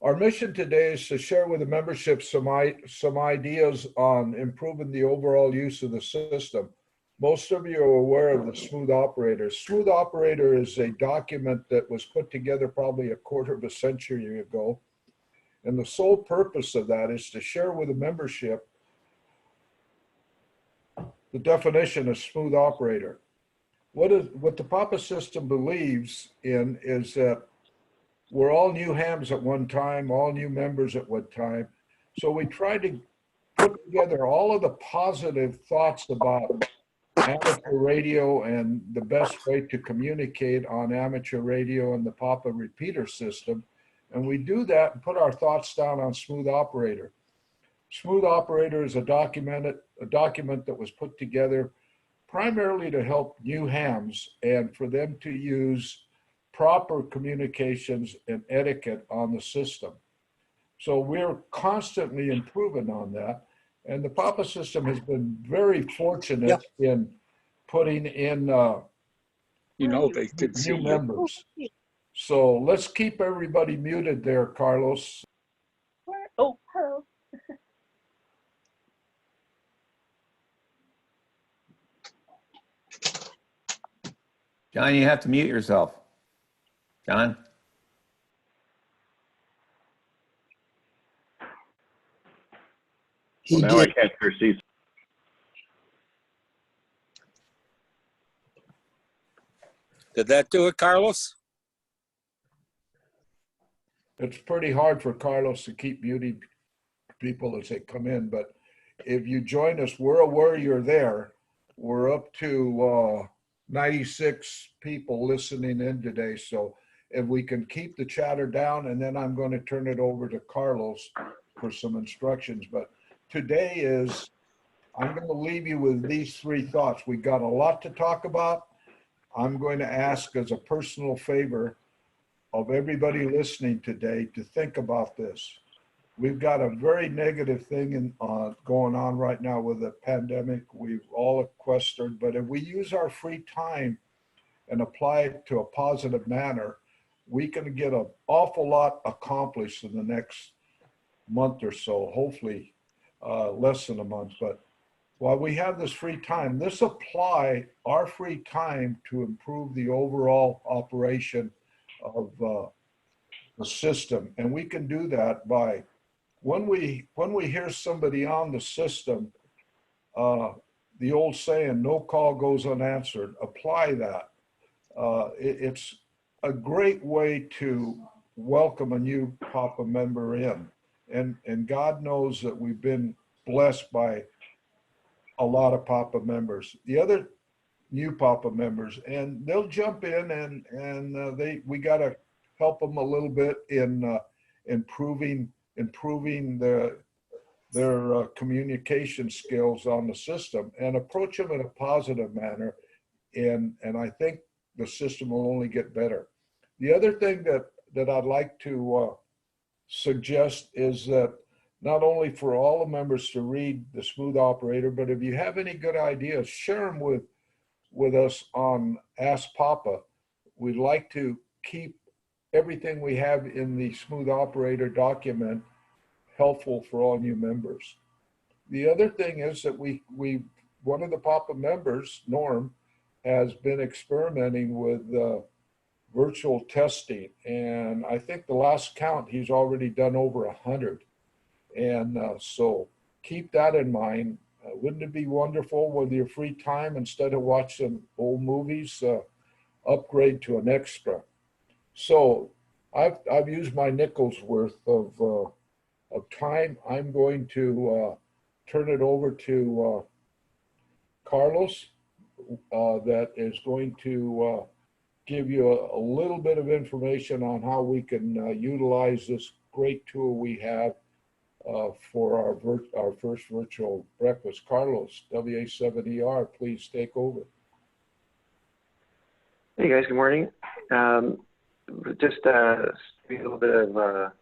Our mission today is to share with the membership some ideas on improving the overall use of the system. Most of you are aware of the Smooth Operator. Smooth Operator is a document that was put together probably a quarter of a century ago. And the sole purpose of that is to share with the membership the definition of Smooth Operator. What the PAPA system believes in is that we're all new hams at one time, all new members at one time. So we try to put together all of the positive thoughts about amateur radio and the best way to communicate on amateur radio and the PAPA repeater system. And we do that and put our thoughts down on Smooth Operator. Smooth Operator is a document that was put together primarily to help new hams and for them to use proper communications and etiquette on the system. So we're constantly improving on that. And the PAPA system has been very fortunate in putting in they could see new members. So let's keep everybody muted there, Carlos. Oh, hello. John, you have to mute yourself. John? Well, now I can't see. Did that do it, Carlos? It's pretty hard for Carlos to keep muting people as they come in, but if you join us, we're aware you're there. We're up to 96 people listening in today, so if we can keep the chatter down, and then I'm going to turn it over to Carlos for some instructions. But today is, I'm going to leave you with these three thoughts. We got a lot to talk about. I'm going to ask as a personal favor of everybody listening today to think about this. We've got a very negative thing going on right now with the pandemic. We've all sequestered, but if we use our free time and apply it to a positive manner, we can get an awful lot accomplished in the next month or so, hopefully less than a month. But while we have this free time, let's apply our free time to improve the overall operation of the system. And we can do that by, when we hear somebody on the system, the old saying, no call goes unanswered, apply that. It's a great way to welcome a new PAPA member in. And God knows that we've been blessed by a lot of PAPA members. The other new PAPA members, and they'll jump in and we got to help them a little bit in improving their communication skills on the system and approach them in a positive manner. And I think the system will only get better. The other thing that I'd like to suggest is that not only for all the members to read the Smooth Operator, but if you have any good ideas, share them with us on Ask Papa. We'd like to keep everything we have in the Smooth Operator document helpful for all new members. The other thing is that one of the PAPA members, Norm, has been experimenting with virtual testing. And I think the last count, he's already done over 100. And so keep that in mind. Wouldn't it be wonderful with your free time, instead of watching old movies, upgrade to an extra? So I've used my nickel's worth of time. I'm going to turn it over to Carlos, that is going to give you a little bit of information on how we can utilize this great tool we have for our first virtual breakfast. Carlos, WA7ER, please take over. Hey guys, good morning. Just a little bit of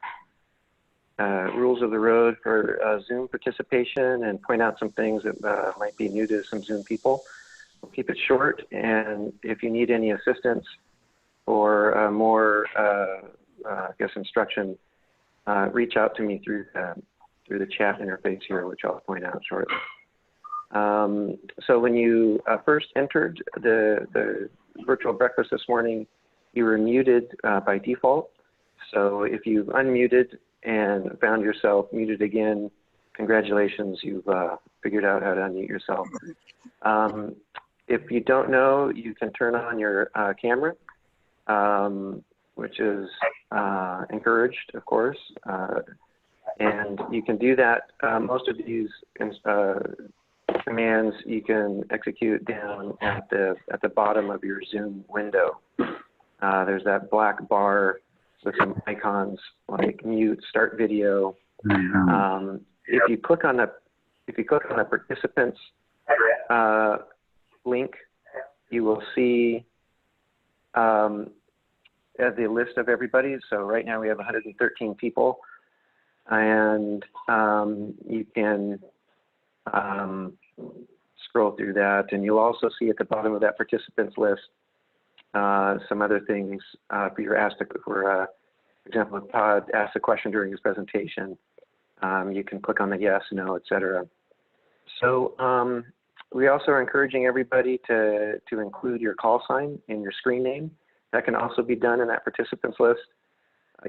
rules of the road for Zoom participation, and point out some things that might be new to some Zoom people. We'll keep it short, and if you need any assistance or more, I guess, instruction, reach out to me through the chat interface here, which I'll point out shortly. So when you first entered the virtual breakfast this morning, you were muted by default. So if you've unmuted and found yourself muted again, congratulations, you've figured out how to unmute yourself. If you don't know, you can turn on your camera, which is encouraged, of course. And you can do that. Most of these commands you can execute down at the bottom of your Zoom window. There's that black bar with some icons like mute, start video. If you click on the participants link, you will see the list of everybody. So right now we have 113 people, and you can scroll through that, and you'll also see at the bottom of that participants list some other things for your for example, if Todd asked a question during his presentation, you can click on the yes, no, etc. So we also are encouraging everybody to include your call sign in your screen name. That can also be done in that participants list.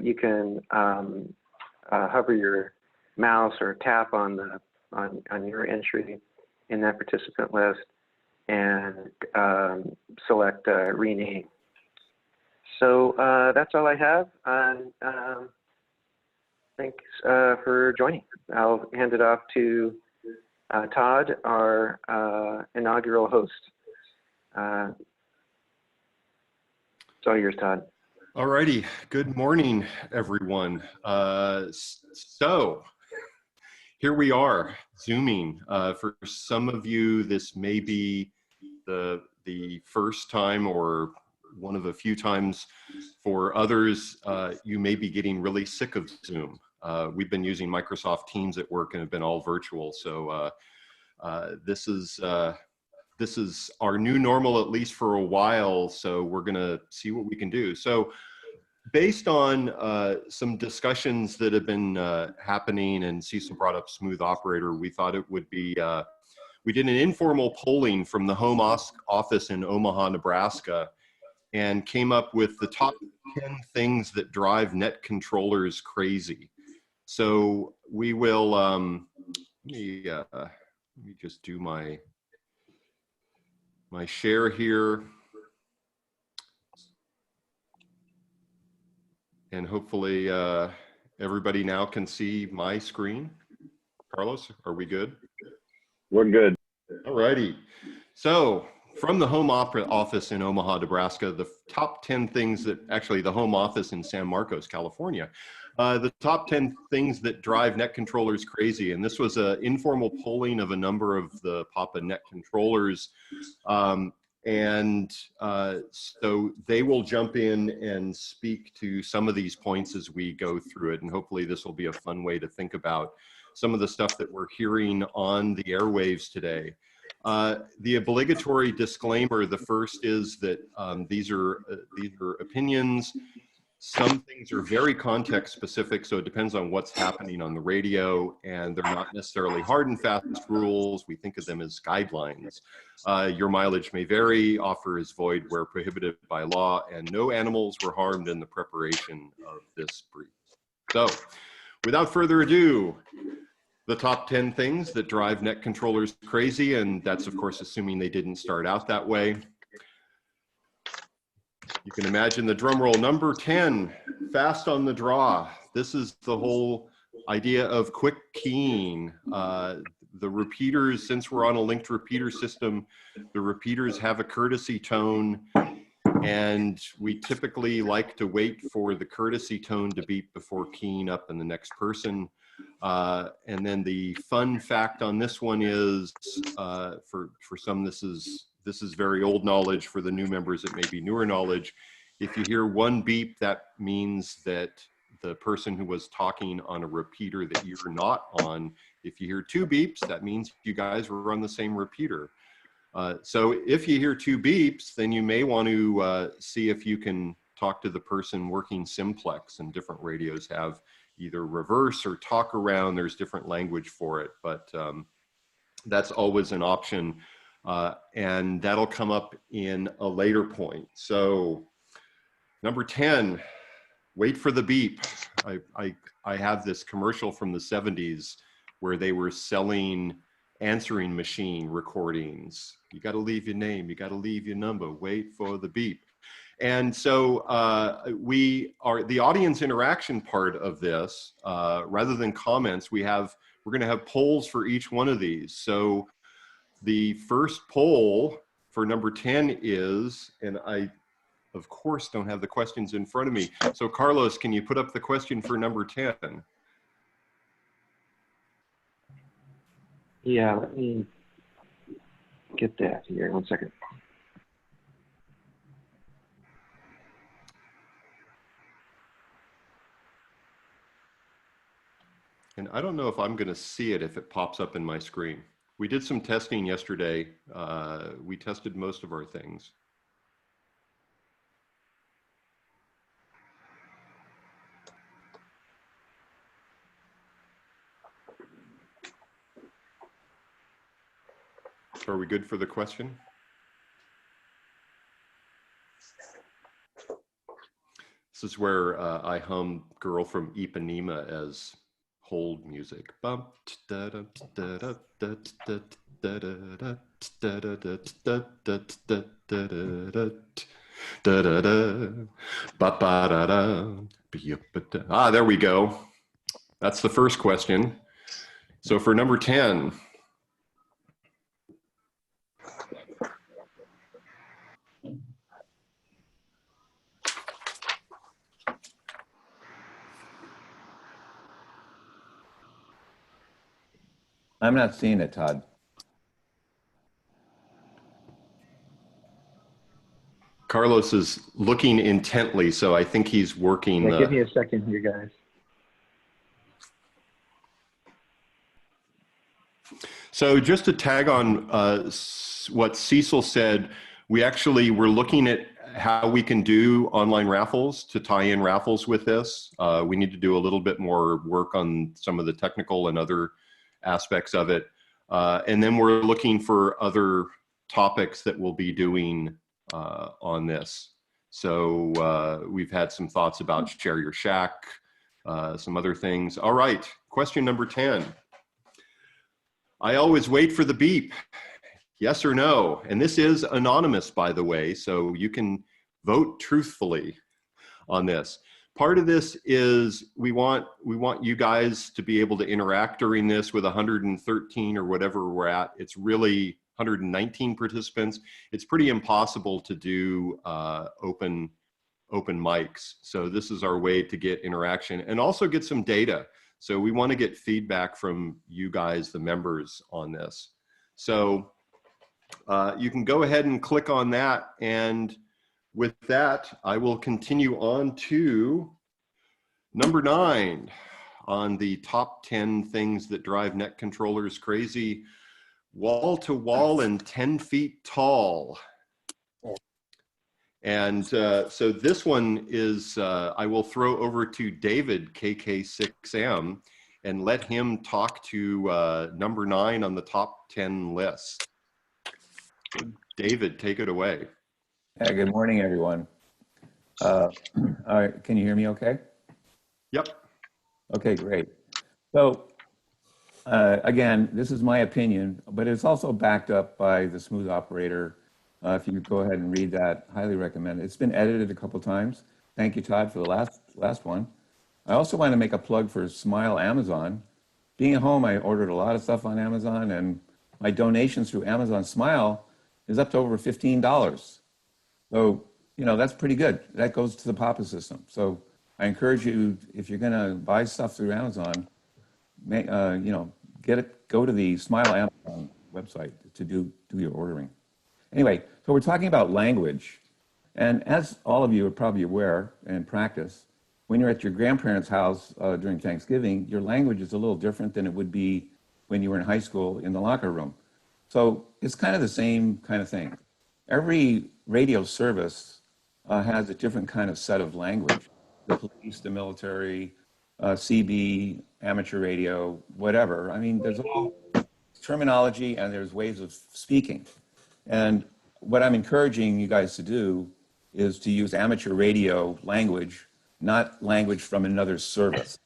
You can hover your mouse or tap on your entry in that participant list and select rename. So that's all I have. Thanks for joining. I'll hand it off to Todd, our inaugural host. It's all yours, Todd. All righty. Good morning, everyone. So here we are, Zooming. For some of you, this may be the first time or one of a few times. For others, you may be getting really sick of Zoom. We've been using Microsoft Teams at work and have been all virtual. So this is our new normal, at least for a while. So we're gonna see what we can do. So based on some discussions that have been happening, and Cecil brought up Smooth Operator, we thought it would be, we did an informal polling from the home office in Omaha, Nebraska, and came up with the top 10 things that drive net controllers crazy. So we will, let me just do my share here. And hopefully everybody now can see my screen. Carlos, are we good? We're good. All righty. So from the home office in Omaha, Nebraska, the top 10 things that, actually the home office in San Marcos, California, the top 10 things that drive net controllers crazy. And this was an informal polling of a number of the Papa net controllers. So they will jump in and speak to some of these points as we go through it. And hopefully this will be a fun way to think about some of the stuff that we're hearing on the airwaves today. The obligatory disclaimer, the first is that these are opinions. Some things are very context specific, so it depends on what's happening on the radio, and they're not necessarily hard and fast rules. We think of them as guidelines. Your mileage may vary, offer is void where prohibited by law, and no animals were harmed in the preparation of this brief. So, without further ado, the top 10 things that drive net controllers crazy, and that's of course assuming they didn't start out that way. You can imagine the drum roll. Number 10, fast on the draw. This is the whole idea of quick keying. The repeaters, since we're on a linked repeater system, the repeaters have a courtesy tone, and we typically like to wait for the courtesy tone to beep before keying up in the next person. And then the fun fact on this one is, for some, this is very old knowledge. For the new members, it may be newer knowledge. If you hear one beep, that means that the person who was talking on a repeater that you're not on. If you hear two beeps, that means you guys were on the same repeater. So if you hear two beeps, then you may want to see if you can talk to the person working simplex, and different radios have either reverse or talk around. There's different language for it, but that's always an option. And that'll come up in a later point. So number 10, wait for the beep. I have this commercial from the 70s where they were selling answering machine recordings. You got to leave your name, you got to leave your number, wait for the beep. And so we are the audience interaction part of this. Rather than comments, we're going to have polls for each one of these. So the first poll for number 10 is, and I of course don't have the questions in front of me. So Carlos, can you put up the question for number 10? Yeah, let me get that here. 1 second. And I don't know if I'm going to see it if it pops up in my screen. We did some testing yesterday. We tested most of our things. Are we good for the question? This is where I hum Girl from Ipanema as hold music. Bump, da da da da da da da da da da da da da da. Ah, there we go. That's the first question. So for number 10. I'm not seeing it, Todd. Carlos is looking intently, so I think he's working. Yeah, give me a second here, guys. So just to tag on what Cecil said, we actually were looking at how we can do online raffles to tie in raffles with this. We need to do a little bit more work on some of the technical and other aspects of it. And then we're looking for other topics that we'll be doing on this. So we've had some thoughts about Share Your Shack, some other things. All right, question number 10. I always wait for the beep, yes or no? And this is anonymous, by the way, so you can vote truthfully on this. Part of this is we want you guys to be able to interact during this with 113 or whatever we're at. It's really 119 participants. It's pretty impossible to do open mics. So this is our way to get interaction and also get some data. So we want to get feedback from you guys, the members, on this. So you can go ahead and click on that. And with that, I will continue on to number 9 on the top 10 things that drive net controllers crazy. Wall to wall and 10 feet tall. And so this one is, I will throw over to David, KK6M, and let him talk to number 9 on the top 10 list. David, take it away. Yeah, good morning, everyone. All right, can you hear me okay? Yep. Okay, great. So again, this is my opinion, but it's also backed up by the Smooth Operator. If you could go ahead and read that, highly recommend it. It's been edited a couple times. Thank you, Todd, for the last one. I also want to make a plug for Smile Amazon. Being at home, I ordered a lot of stuff on Amazon, and my donations through Amazon Smile is up to over $15. So, you know, that's pretty good. That goes to the PAPA system. So I encourage you, if you're going to buy stuff through Amazon, you know, go to the Smile Amazon website to do your ordering. Anyway, so we're talking about language. And as all of you are probably aware and practice, when you're at your grandparents' house during Thanksgiving, your language is a little different than it would be when you were in high school in the locker room. So it's kind of the same kind of thing. Every radio service has a different kind of set of language. The police, the military, CB, amateur radio, whatever. I mean, there's all terminology and there's ways of speaking. And what I'm encouraging you guys to do is to use amateur radio language, not language from another service.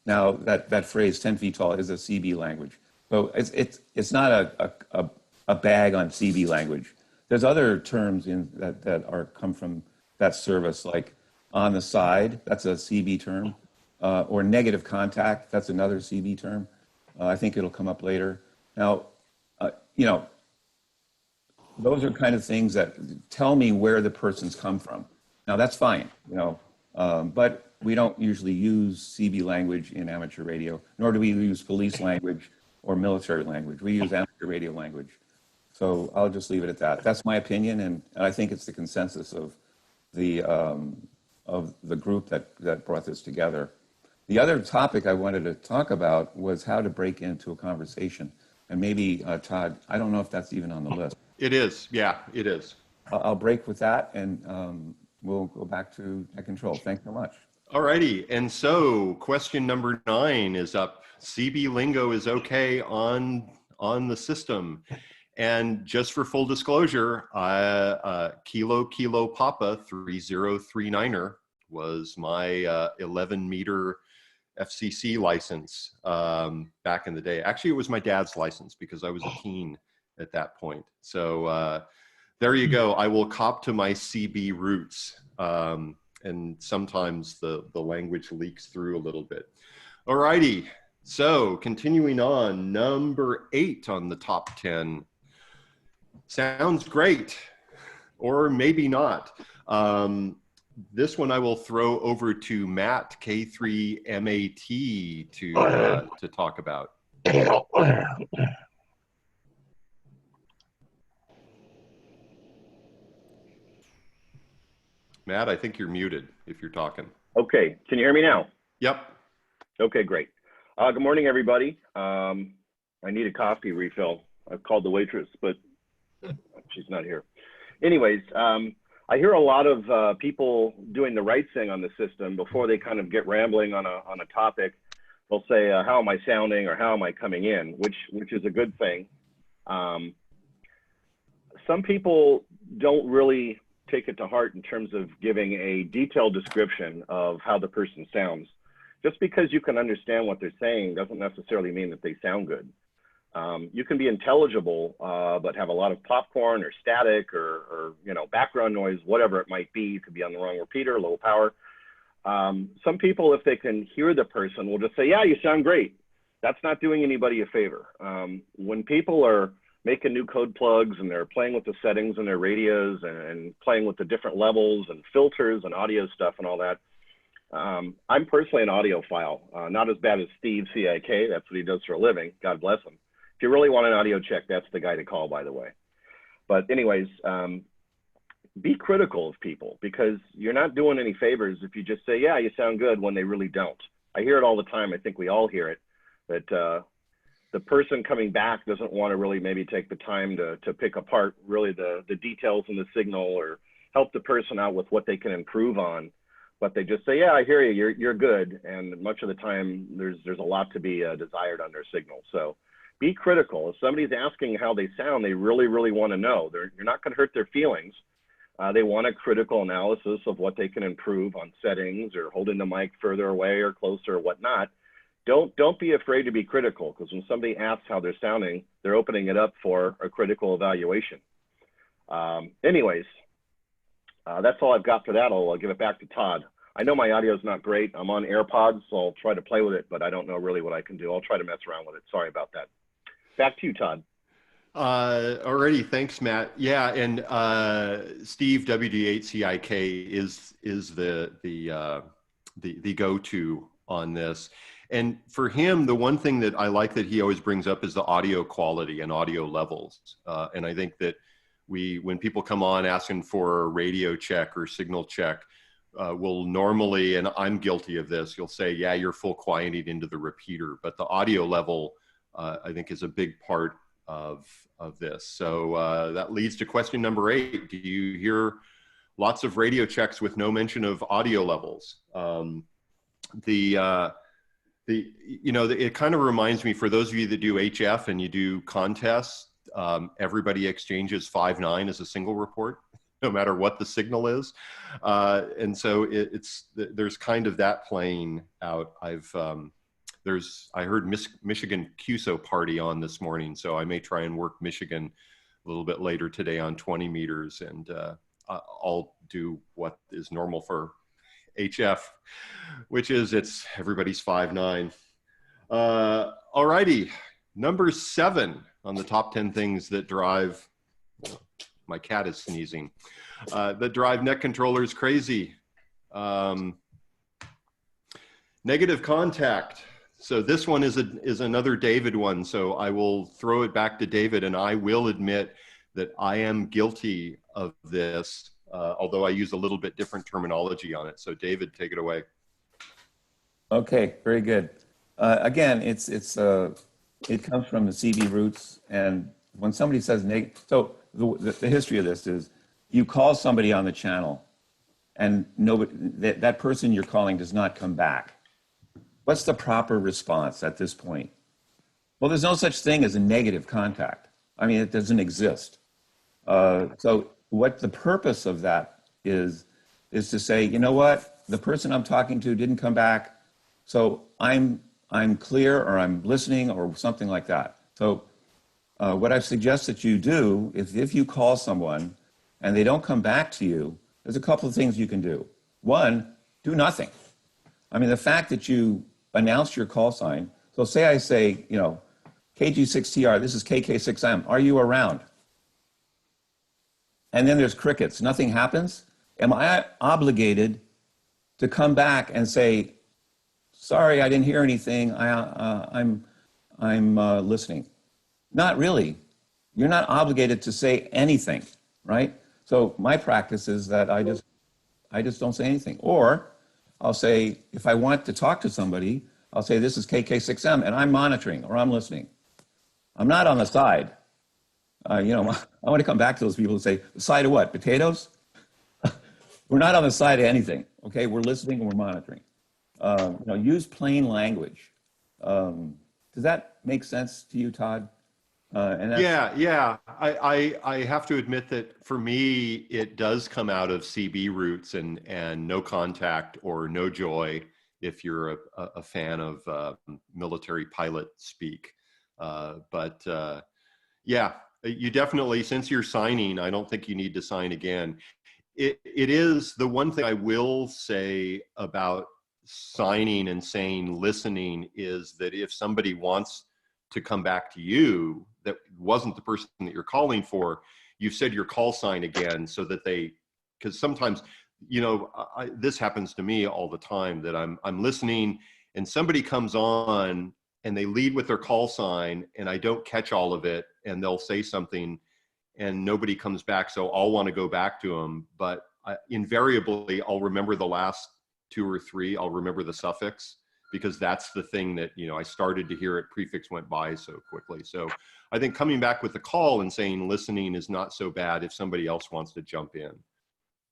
Now, that phrase 10 feet tall is a CB language. So it's not a bag on CB language. There's other terms that come from that service, like on the side, that's a CB term, or negative contact, that's another CB term. I think it'll come up later. Now, those are kind of things that tell me where the person's come from. Now, that's fine, but we don't usually use CB language in amateur radio, nor do we use police language or military language. We use amateur radio language. So I'll just leave it at that. That's my opinion, and I think it's the consensus of the group that brought this together. The other topic I wanted to talk about was how to break into a conversation. And maybe, Todd, I don't know if that's even on the list. It is. Yeah, it is. I'll break with that, and we'll go back to net control. Thanks so much. All righty. And so question number 9 is up. CB lingo is okay on the system. And just for full disclosure, Kilo Papa 3039er was my 11-meter FCC license back in the day. Actually, it was my dad's license because I was a teen at that point. So there you go. I will cop to my CB roots. And sometimes the language leaks through a little bit. All righty. So continuing on, number 8 on the top 10. Sounds great, or maybe not. This one I will throw over to Matt, K3MAT, to talk about. Matt, I think you're muted if you're talking. Okay, can you hear me now? Yep. Okay, great. Good morning, everybody. I need a coffee refill. I've called the waitress, but she's not here. Anyways, I hear a lot of people doing the right thing on the system before they kind of get rambling on a topic. They'll say, how am I sounding, or how am I coming in, which is a good thing. Some people don't really take it to heart in terms of giving a detailed description of how the person sounds. Just because you can understand what they're saying doesn't necessarily mean that they sound good. You can be intelligible, but have a lot of popcorn or static or background noise, whatever it might be. You could be on the wrong repeater, low power. Some people, if they can hear the person, will just say, yeah, you sound great. That's not doing anybody a favor. When people are making new code plugs and they're playing with the settings in their radios and playing with the different levels and filters and audio stuff and all that, I'm personally an audiophile, not as bad as Steve, CIK. That's what he does for a living. God bless him. If you really want an audio check, that's the guy to call, by the way. But anyways, be critical of people, because you're not doing any favors if you just say, yeah, you sound good, when they really don't. I hear it all the time. I think we all hear it, that the person coming back doesn't want to really maybe take the time to pick apart really the details in the signal or help the person out with what they can improve on. But they just say, yeah, I hear you, you're good. And much of the time, there's a lot to be desired on their signal. So be critical. If somebody's asking how they sound, they really, really want to know. You're not going to hurt their feelings. They want a critical analysis of what they can improve on settings or holding the mic further away or closer or whatnot. Don't be afraid to be critical, because when somebody asks how they're sounding, they're opening it up for a critical evaluation. Anyways, that's all I've got for that. I'll give it back to Todd. I know my audio is not great. I'm on AirPods, so I'll try to play with it, but I don't know really what I can do. I'll try to mess around with it. Sorry about that. Back to you, Todd. Alrighty, thanks, Matt. Yeah, and Steve, WD8CIK is the go-to on this. And for him, the one thing that I like that he always brings up is the audio quality and audio levels. And I think that when people come on asking for a radio check or signal check, we'll normally, and I'm guilty of this, you'll say, yeah, you're full quieting into the repeater. But the audio level, I think, is a big part of this. So that leads to question number 8. Do you hear lots of radio checks with no mention of audio levels? It kind of reminds me, for those of you that do HF and you do contests, everybody exchanges 5.9 as a single report, no matter what the signal is. And so there's kind of that playing out. I heard Michigan QSO party on this morning, so I may try and work Michigan a little bit later today on 20 meters, and I'll do what is normal for HF, which is everybody's 5.9. All righty, number 7 on the top 10 things that drive, my cat is sneezing, that drive net controllers crazy. Negative contact. So this one is another David one. So I will throw it back to David, and I will admit that I am guilty of this, although I use a little bit different terminology on it. So David, take it away. Okay, very good. Again, it comes from the CB roots, and when somebody says negative, so the history of this is you call somebody on the channel, and that person you're calling does not come back. What's the proper response at this point? Well, there's no such thing as a negative contact. I mean, it doesn't exist. So what the purpose of that is to say, you know what, the person I'm talking to didn't come back, so I'm clear, or I'm listening, or something like that. So what I suggest that you do is, if you call someone and they don't come back to you, there's a couple of things you can do. One, do nothing. I mean, the fact that you announce your call sign, so say I say, KG6TR, this is KK6M, are you around? And then there's crickets, nothing happens. Am I obligated to come back and say, sorry, I didn't hear anything, I'm listening? Not really. You're not obligated to say anything, right? So my practice is that I just don't say anything. Or I'll say, if I want to talk to somebody, I'll say, this is KK6M, and I'm monitoring, or I'm listening. I'm not on the side. I want to come back to those people and say, the side of what, potatoes? We're not on the side of anything, okay? We're listening and we're monitoring. Use plain language. Does that make sense to you, Todd? Yeah. I have to admit that for me, it does come out of CB roots and no contact or no joy, if you're a fan of military pilot speak. Yeah, you definitely, since you're signing, I don't think you need to sign again. It is the one thing I will say about signing and saying listening is that if somebody wants to come back to you that wasn't the person that you're calling for, you've said your call sign again, so that because sometimes, this happens to me all the time, that I'm listening and somebody comes on and they lead with their call sign and I don't catch all of it, and they'll say something and nobody comes back. So I'll want to go back to them, but invariably I'll remember the last 2 or 3. I'll remember the suffix, because that's the thing that, I started to hear it, prefix went by so quickly. So I think coming back with the call and saying listening is not so bad if somebody else wants to jump in.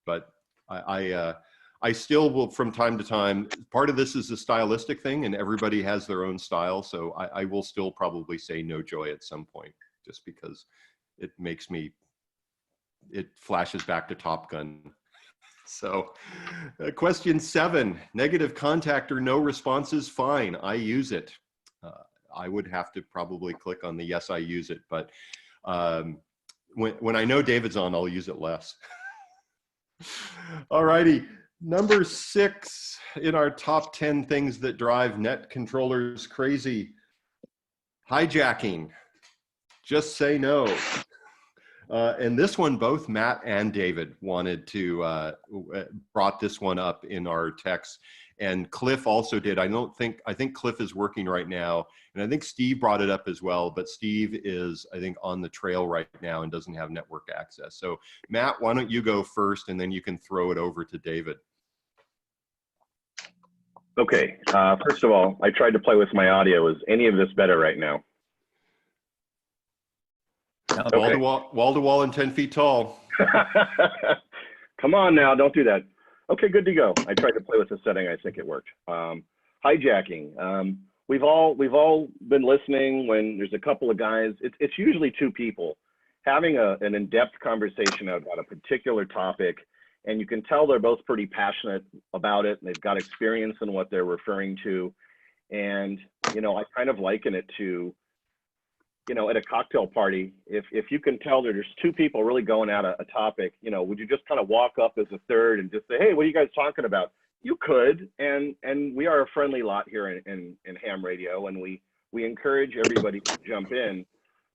But I still will, from time to time, part of this is a stylistic thing and everybody has their own style. So I will still probably say no joy at some point, just because it flashes back to Top Gun. So question 7, negative contact or no response is fine. I use it. I would have to probably click on the yes, I use it. But when I know David's on, I'll use it less. All righty. Number 6 in our top 10 things that drive net controllers crazy. Hijacking. Just say no. And this one, both Matt and David wanted to, brought this one up in our text, and Cliff also did. I think Cliff is working right now, and I think Steve brought it up as well, but Steve is, I think, on the trail right now and doesn't have network access. So Matt, why don't you go first, and then you can throw it over to David. Okay, first of all, I tried to play with my audio. Is any of this better right now? Okay. Wall to wall and 10 feet tall. Come on now, don't do that. Okay, good to go. I tried to play with the setting. I think it worked. hijacking. We've all been listening when there's a couple of guys. It's usually two people having an in-depth conversation about a particular topic, and you can tell they're both pretty passionate about it, and they've got experience in what they're referring to. And I kind of liken it to, at a cocktail party, if you can tell that there's two people really going at a topic, would you just kind of walk up as a third and just say, hey, what are you guys talking about? You could, and we are a friendly lot here in ham radio, and we encourage everybody to jump in,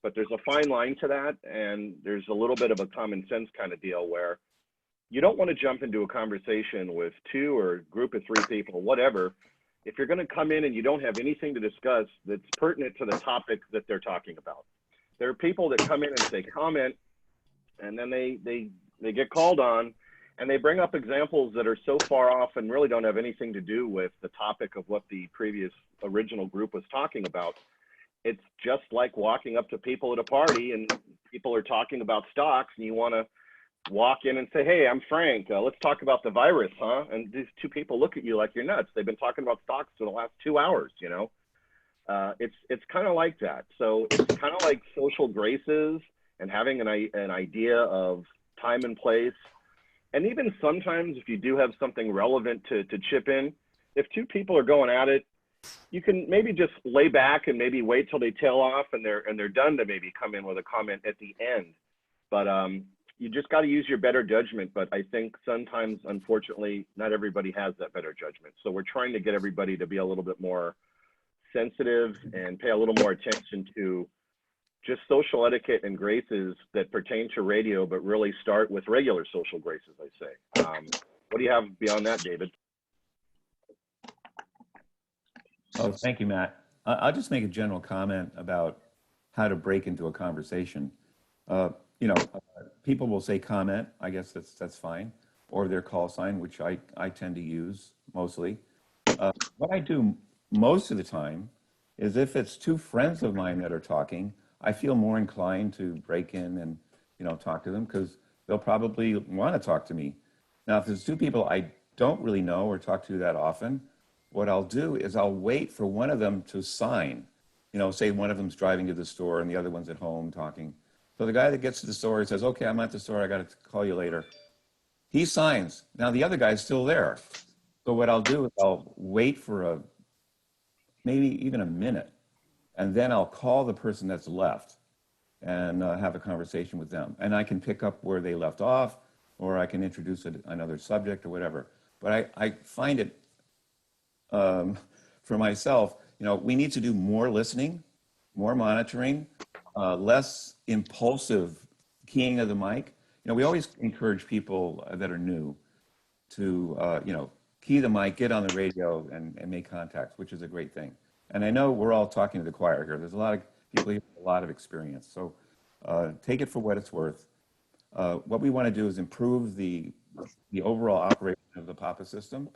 but there's a fine line to that, and there's a little bit of a common sense kind of deal where you don't want to jump into a conversation with two or a group of three people, whatever, if you're going to come in and you don't have anything to discuss that's pertinent to the topic that they're talking about. There are people that come in and say comment, and then they get called on, and they bring up examples that are so far off and really don't have anything to do with the topic of what the previous original group was talking about. It's just like walking up to people at a party and people are talking about stocks, and you want to walk in and say, hey, I'm Frank, let's talk about the virus, huh? And these two people look at you like you're nuts. They've been talking about stocks for the last 2 hours, It's kind of like that. So it's kind of like social graces and having an idea of time and place. And even sometimes if you do have something relevant to chip in, if two people are going at it, you can maybe just lay back and maybe wait till they tail off and they're done to maybe come in with a comment at the end. But you just got to use your better judgment. But I think sometimes, unfortunately, not everybody has that better judgment. So we're trying to get everybody to be a little bit more sensitive and pay a little more attention to just social etiquette and graces that pertain to radio, but really start with regular social graces, I say. What do you have beyond that, David? Oh, thank you, Matt. I'll just make a general comment about how to break into a conversation. People will say comment, I guess that's fine, or their call sign, which I tend to use mostly. What I do most of the time is if it's two friends of mine that are talking, I feel more inclined to break in and, talk to them because they'll probably want to talk to me. Now, if there's two people I don't really know or talk to that often, what I'll do is I'll wait for one of them to sign. Say one of them's driving to the store and the other one's at home talking. So the guy that gets to the store says, okay, I'm at the store, I got to call you later. He signs. Now the other guy's still there. So what I'll do is I'll wait for maybe even a minute, and then I'll call the person that's left and have a conversation with them. And I can pick up where they left off, or I can introduce another subject or whatever. But I find it, for myself, we need to do more listening, more monitoring, less impulsive keying of the mic. We always encourage people that are new to, key the mic, get on the radio, and make contacts, which is a great thing. And I know we're all talking to the choir here. There's a lot of people here with a lot of experience. So take it for what it's worth. What we want to do is improve the overall operation of the PAPA system.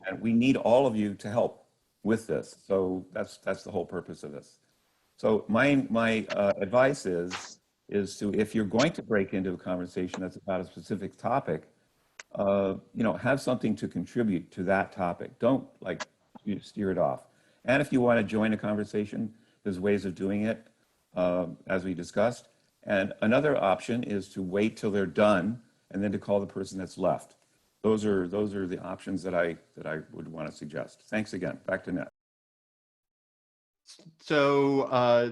And we need all of you to help with this. So that's the whole purpose of this. So my advice is to, if you're going to break into a conversation that's about a specific topic, have something to contribute to that topic. Don't steer it off. And if you want to join a conversation, there's ways of doing it, as we discussed. And another option is to wait till they're done and then to call the person that's left. Those are the options that I would want to suggest. Thanks again. Back to Ned. So I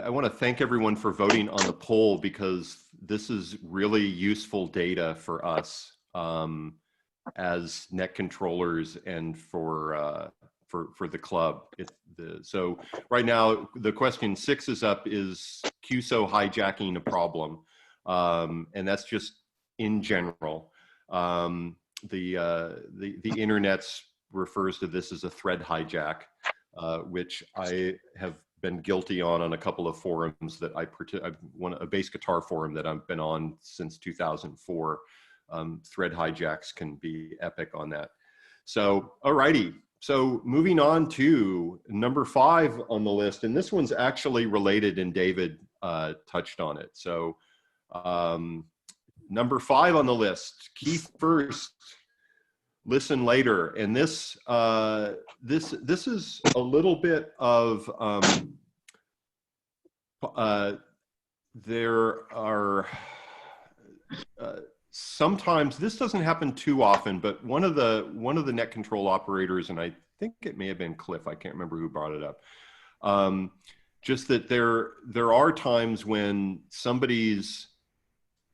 want to thank everyone for voting on the poll, because this is really useful data for us as net controllers and for the club. So right now, the question 6 is up: is QSO hijacking a problem? And that's just in general. The internet's refers to this as a thread hijack, which I have been guilty on a couple of forums that a bass guitar forum that I've been on since 2004. Thread hijacks can be epic on that. So, alrighty. So moving on to number 5 on the list, and this one's actually related, and David touched on it. So number 5 on the list, key first, listen later. And this is a little bit of there are sometimes, this doesn't happen too often, but one of the net control operators, and I think it may have been Cliff, I can't remember who brought it up, just that there are times when somebody's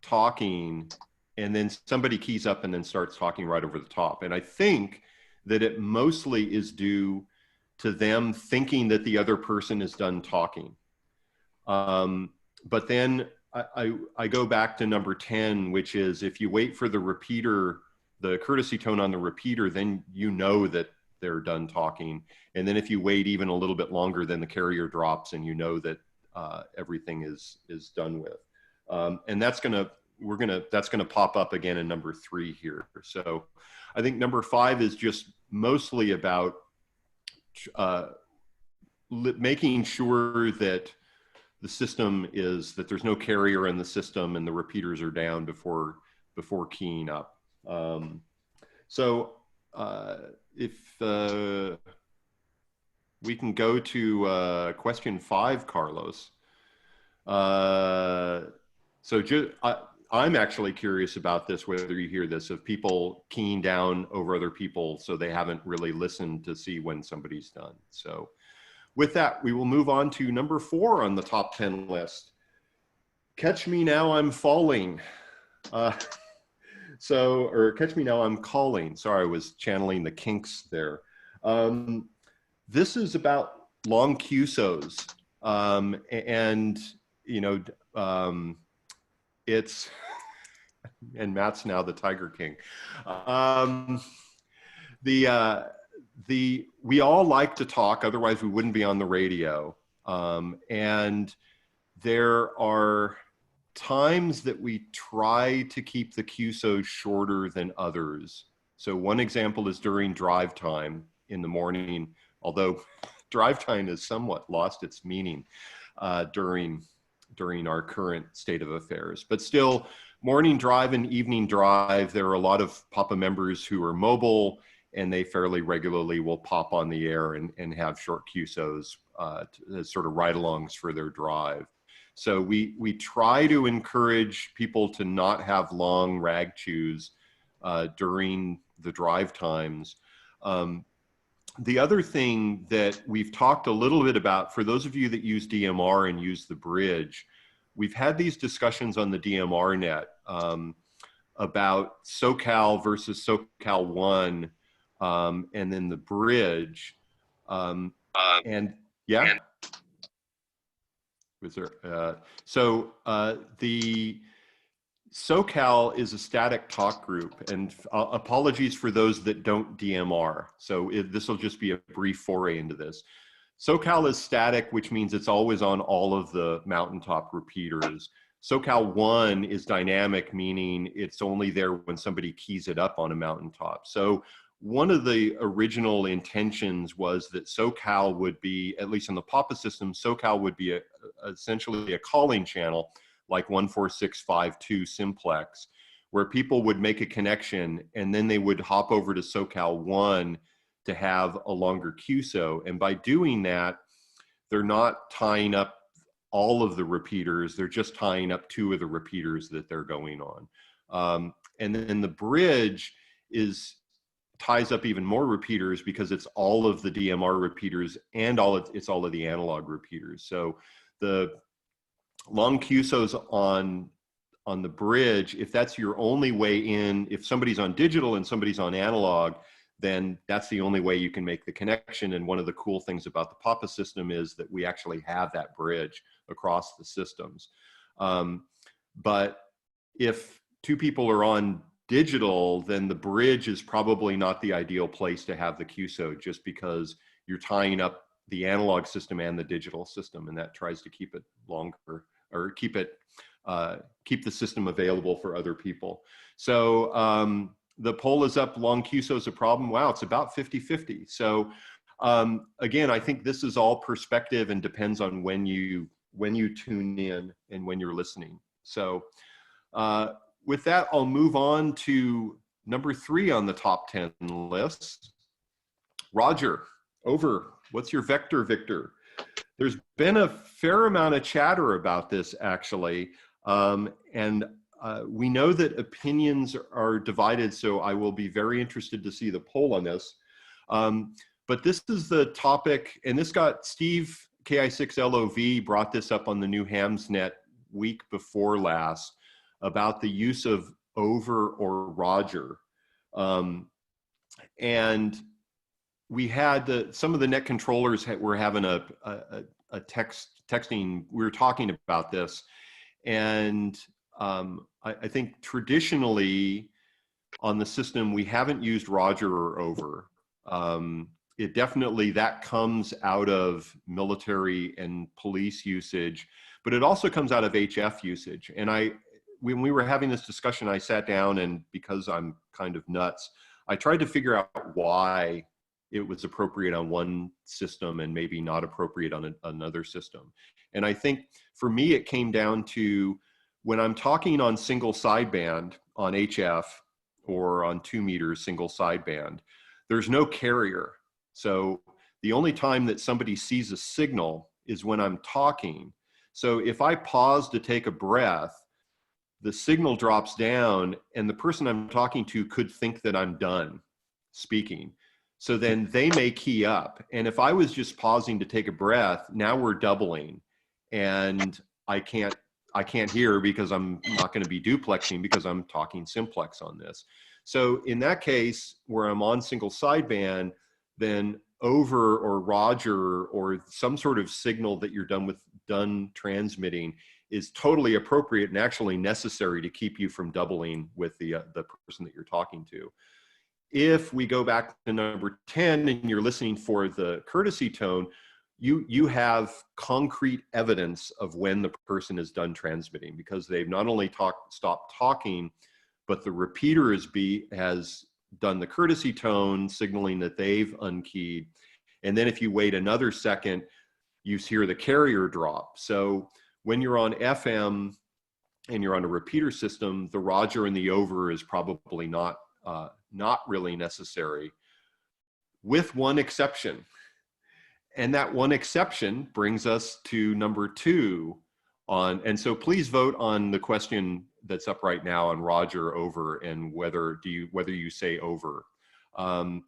talking and then somebody keys up and then starts talking right over the top. And I think that it mostly is due to them thinking that the other person is done talking. But then I go back to number 10, which is if you wait for the repeater, the courtesy tone on the repeater, then you know that they're done talking. And then if you wait even a little bit longer, then the carrier drops and you know that everything is done with. And that's gonna pop up again in number 3 here. So I think number 5 is just mostly about making sure that the system is, that there's no carrier in the system and the repeaters are down before keying up. If we can go to question 5, Carlos. I'm actually curious about this, whether you hear this, of people keying down over other people so they haven't really listened to see when somebody's done. So with that, we will move on to number 4 on the top 10 list. Catch me now, I'm falling. Or catch me now, I'm calling. Sorry, I was channeling the Kinks there. This is about long QSOs. And, you know, it's, and Matt's now the Tiger King. We all like to talk, otherwise we wouldn't be on the radio. And there are times that we try to keep the QSOs shorter than others. So one example is during drive time in the morning, although drive time has somewhat lost its meaning during our current state of affairs. But still, morning drive and evening drive, there are a lot of PAPA members who are mobile, and they fairly regularly will pop on the air and have short QSOs as sort of ride-alongs for their drive. So we try to encourage people to not have long rag chews during the drive times. The other thing that we've talked a little bit about, for those of you that use DMR and use the bridge, we've had these discussions on the DMR net about SoCal versus SoCal 1, and then the bridge. And yeah, was there? The SoCal is a static talk group, and apologies for those that don't DMR. So this will just be a brief foray into this. SoCal is static, which means it's always on all of the mountaintop repeaters. SoCal 1 is dynamic, meaning it's only there when somebody keys it up on a mountaintop. So one of the original intentions was that SoCal would be, at least in the PAPA system, SoCal would be essentially a calling channel like 14652 simplex, where people would make a connection and then they would hop over to SoCal 1 to have a longer QSO. And by doing that, they're not tying up all of the repeaters, they're just tying up 2 of the repeaters that they're going on. And then the bridge ties up even more repeaters because it's all of the DMR repeaters and it's all of the analog repeaters. So the long QSOs on the bridge, if that's your only way in, if somebody's on digital and somebody's on analog, then that's the only way you can make the connection. And one of the cool things about the PAPA system is that we actually have that bridge across the systems. But if 2 people are on digital, then the bridge is probably not the ideal place to have the QSO, just because you're tying up the analog system and the digital system, and that tries to keep it longer, or keep the system available for other people. So the poll is up, long QSO is a problem. Wow, it's about 50-50. So again, I think this is all perspective and depends on when you tune in and when you're listening. So with that, I'll move on to number 3 on the top 10 list. Roger, over. What's your vector, Victor? There's been a fair amount of chatter about this, actually. We know that opinions are divided, so I will be very interested to see the poll on this. But this is the topic, and this got Steve KI6LOV brought this up on the new Hamsnet week before last about the use of over or Roger. And we had some of the net controllers were having a texting. We were talking about this, and I think traditionally on the system we haven't used Roger or over. It definitely, that comes out of military and police usage, but it also comes out of HF usage. And when we were having this discussion, I sat down, and because I'm kind of nuts, I tried to figure out why it was appropriate on one system and maybe not appropriate on another system. And I think for me, it came down to when I'm talking on single sideband on HF or on 2 meters single sideband, there's no carrier. So the only time that somebody sees a signal is when I'm talking. So if I pause to take a breath, the signal drops down, and the person I'm talking to could think that I'm done speaking. So then they may key up. And if I was just pausing to take a breath, now we're doubling, and I can't hear because I'm not going to be duplexing because I'm talking simplex on this. So in that case, where I'm on single sideband, then over or Roger or some sort of signal that you're done transmitting is totally appropriate and actually necessary to keep you from doubling with the person that you're talking to. If we go back to number 10 and you're listening for the courtesy tone, you have concrete evidence of when the person is done transmitting, because they've not only stopped talking, but the repeater has done the courtesy tone, signaling that they've unkeyed. And then if you wait another second, you hear the carrier drop. So when you're on FM and you're on a repeater system, the Roger and the over is probably not really necessary, with one exception. And that one exception brings us to number 2 and so please vote on the question that's up right now on Roger, over, and whether you say over. The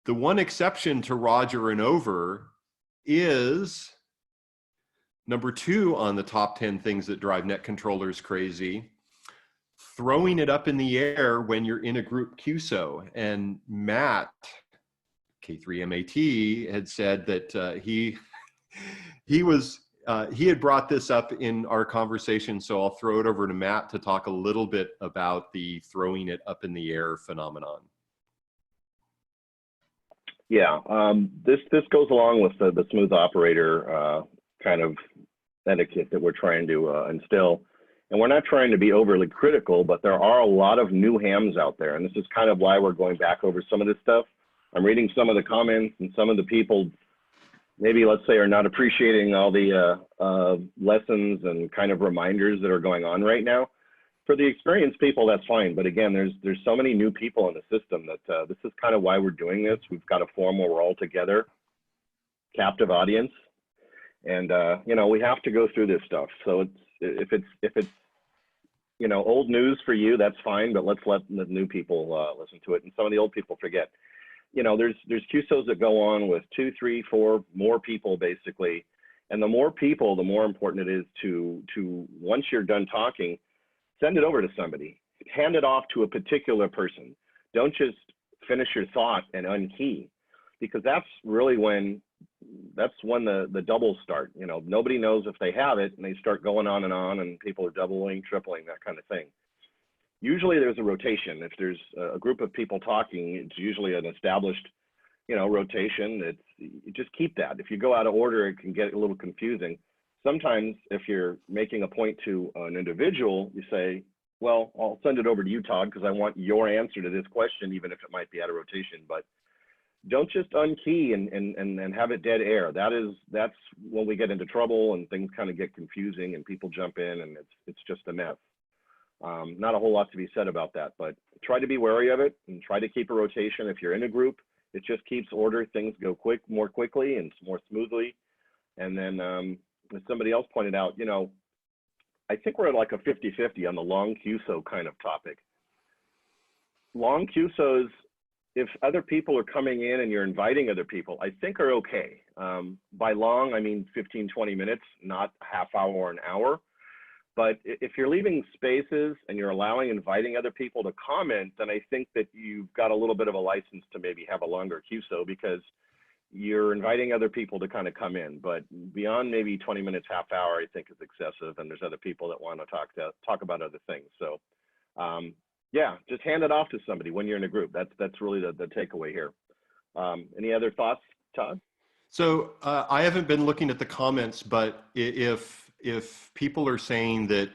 one exception to Roger and over is number 2 on the top 10 things that drive net controllers crazy: throwing it up in the air when you're in a group QSO. And Matt, K3MAT, had said that he had brought this up in our conversation, so I'll throw it over to Matt to talk a little bit about the throwing it up in the air phenomenon. Yeah, this goes along with the smooth operator kind of etiquette that we're trying to instill. And we're not trying to be overly critical, but there are a lot of new hams out there. And this is kind of why we're going back over some of this stuff. I'm reading some of the comments, and some of the people, maybe let's say, are not appreciating all the lessons and kind of reminders that are going on right now. For the experienced people, that's fine. But again, there's so many new people in the system that this is kind of why we're doing this. We've got a forum where we're all together, captive audience, and you know, we have to go through this stuff. So if it's you know, old news for you, that's fine. But let's let the new people listen to it, and some of the old people forget. You know, there's QSOs that go on with 2, 3, 4 more people basically, and the more people, the more important it is to once you're done talking, send it over to somebody, hand it off to a particular person. Don't just finish your thought and unkey, because that's really when the doubles start. You know, nobody knows if they have it, and they start going on, and people are doubling, tripling, that kind of thing. Usually there's a rotation. If there's a group of people talking, it's usually an established, you know, rotation. You just keep that. If you go out of order, it can get a little confusing. Sometimes if you're making a point to an individual, you say, well, I'll send it over to you, Todd, because I want your answer to this question, even if it might be out of rotation. But don't just unkey and have it dead air. That's when we get into trouble and things kind of get confusing and people jump in, and it's just a mess. Not a whole lot to be said about that, but try to be wary of it and try to keep a rotation. If you're in a group, it just keeps order. Things go more quickly and more smoothly. And then, as somebody else pointed out, you know, I think we're at like a 50-50 on the long QSO kind of topic. Long QSOs, if other people are coming in and you're inviting other people, I think are okay. By long, I mean 15, 20 minutes, not a half hour or an hour. But if you're leaving spaces and you're inviting other people to comment, then I think that you've got a little bit of a license to maybe have a longer QSO because you're inviting other people to kind of come in. But beyond maybe 20 minutes, half hour, I think is excessive. And there's other people that want to talk about other things. So yeah, just hand it off to somebody when you're in a group. That's really the takeaway here. Any other thoughts, Todd? So I haven't been looking at the comments, but if people are saying that,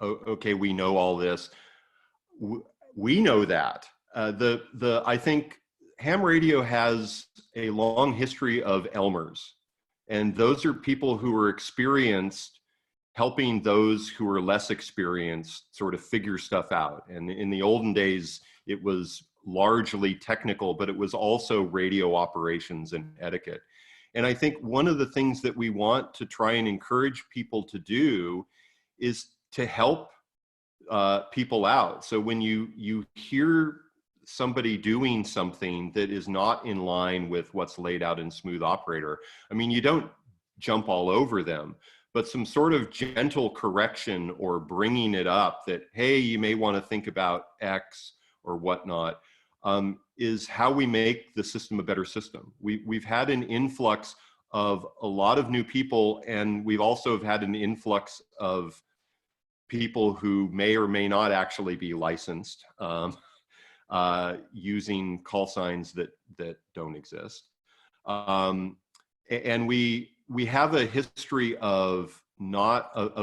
okay, we know all this, we know that. I think ham radio has a long history of Elmers, and those are people who are experienced helping those who are less experienced sort of figure stuff out. And in the olden days, it was largely technical, but it was also radio operations and etiquette. And I think one of the things that we want to try and encourage people to do is to help people out. So when you hear somebody doing something that is not in line with what's laid out in Smooth Operator, I mean, you don't jump all over them, but some sort of gentle correction or bringing it up that, hey, you may want to think about X or whatnot, is how we make the system a better system. We've had an influx of a lot of new people, and we've also had an influx of people who may or may not actually be licensed, using call signs that don't exist. And we have a history of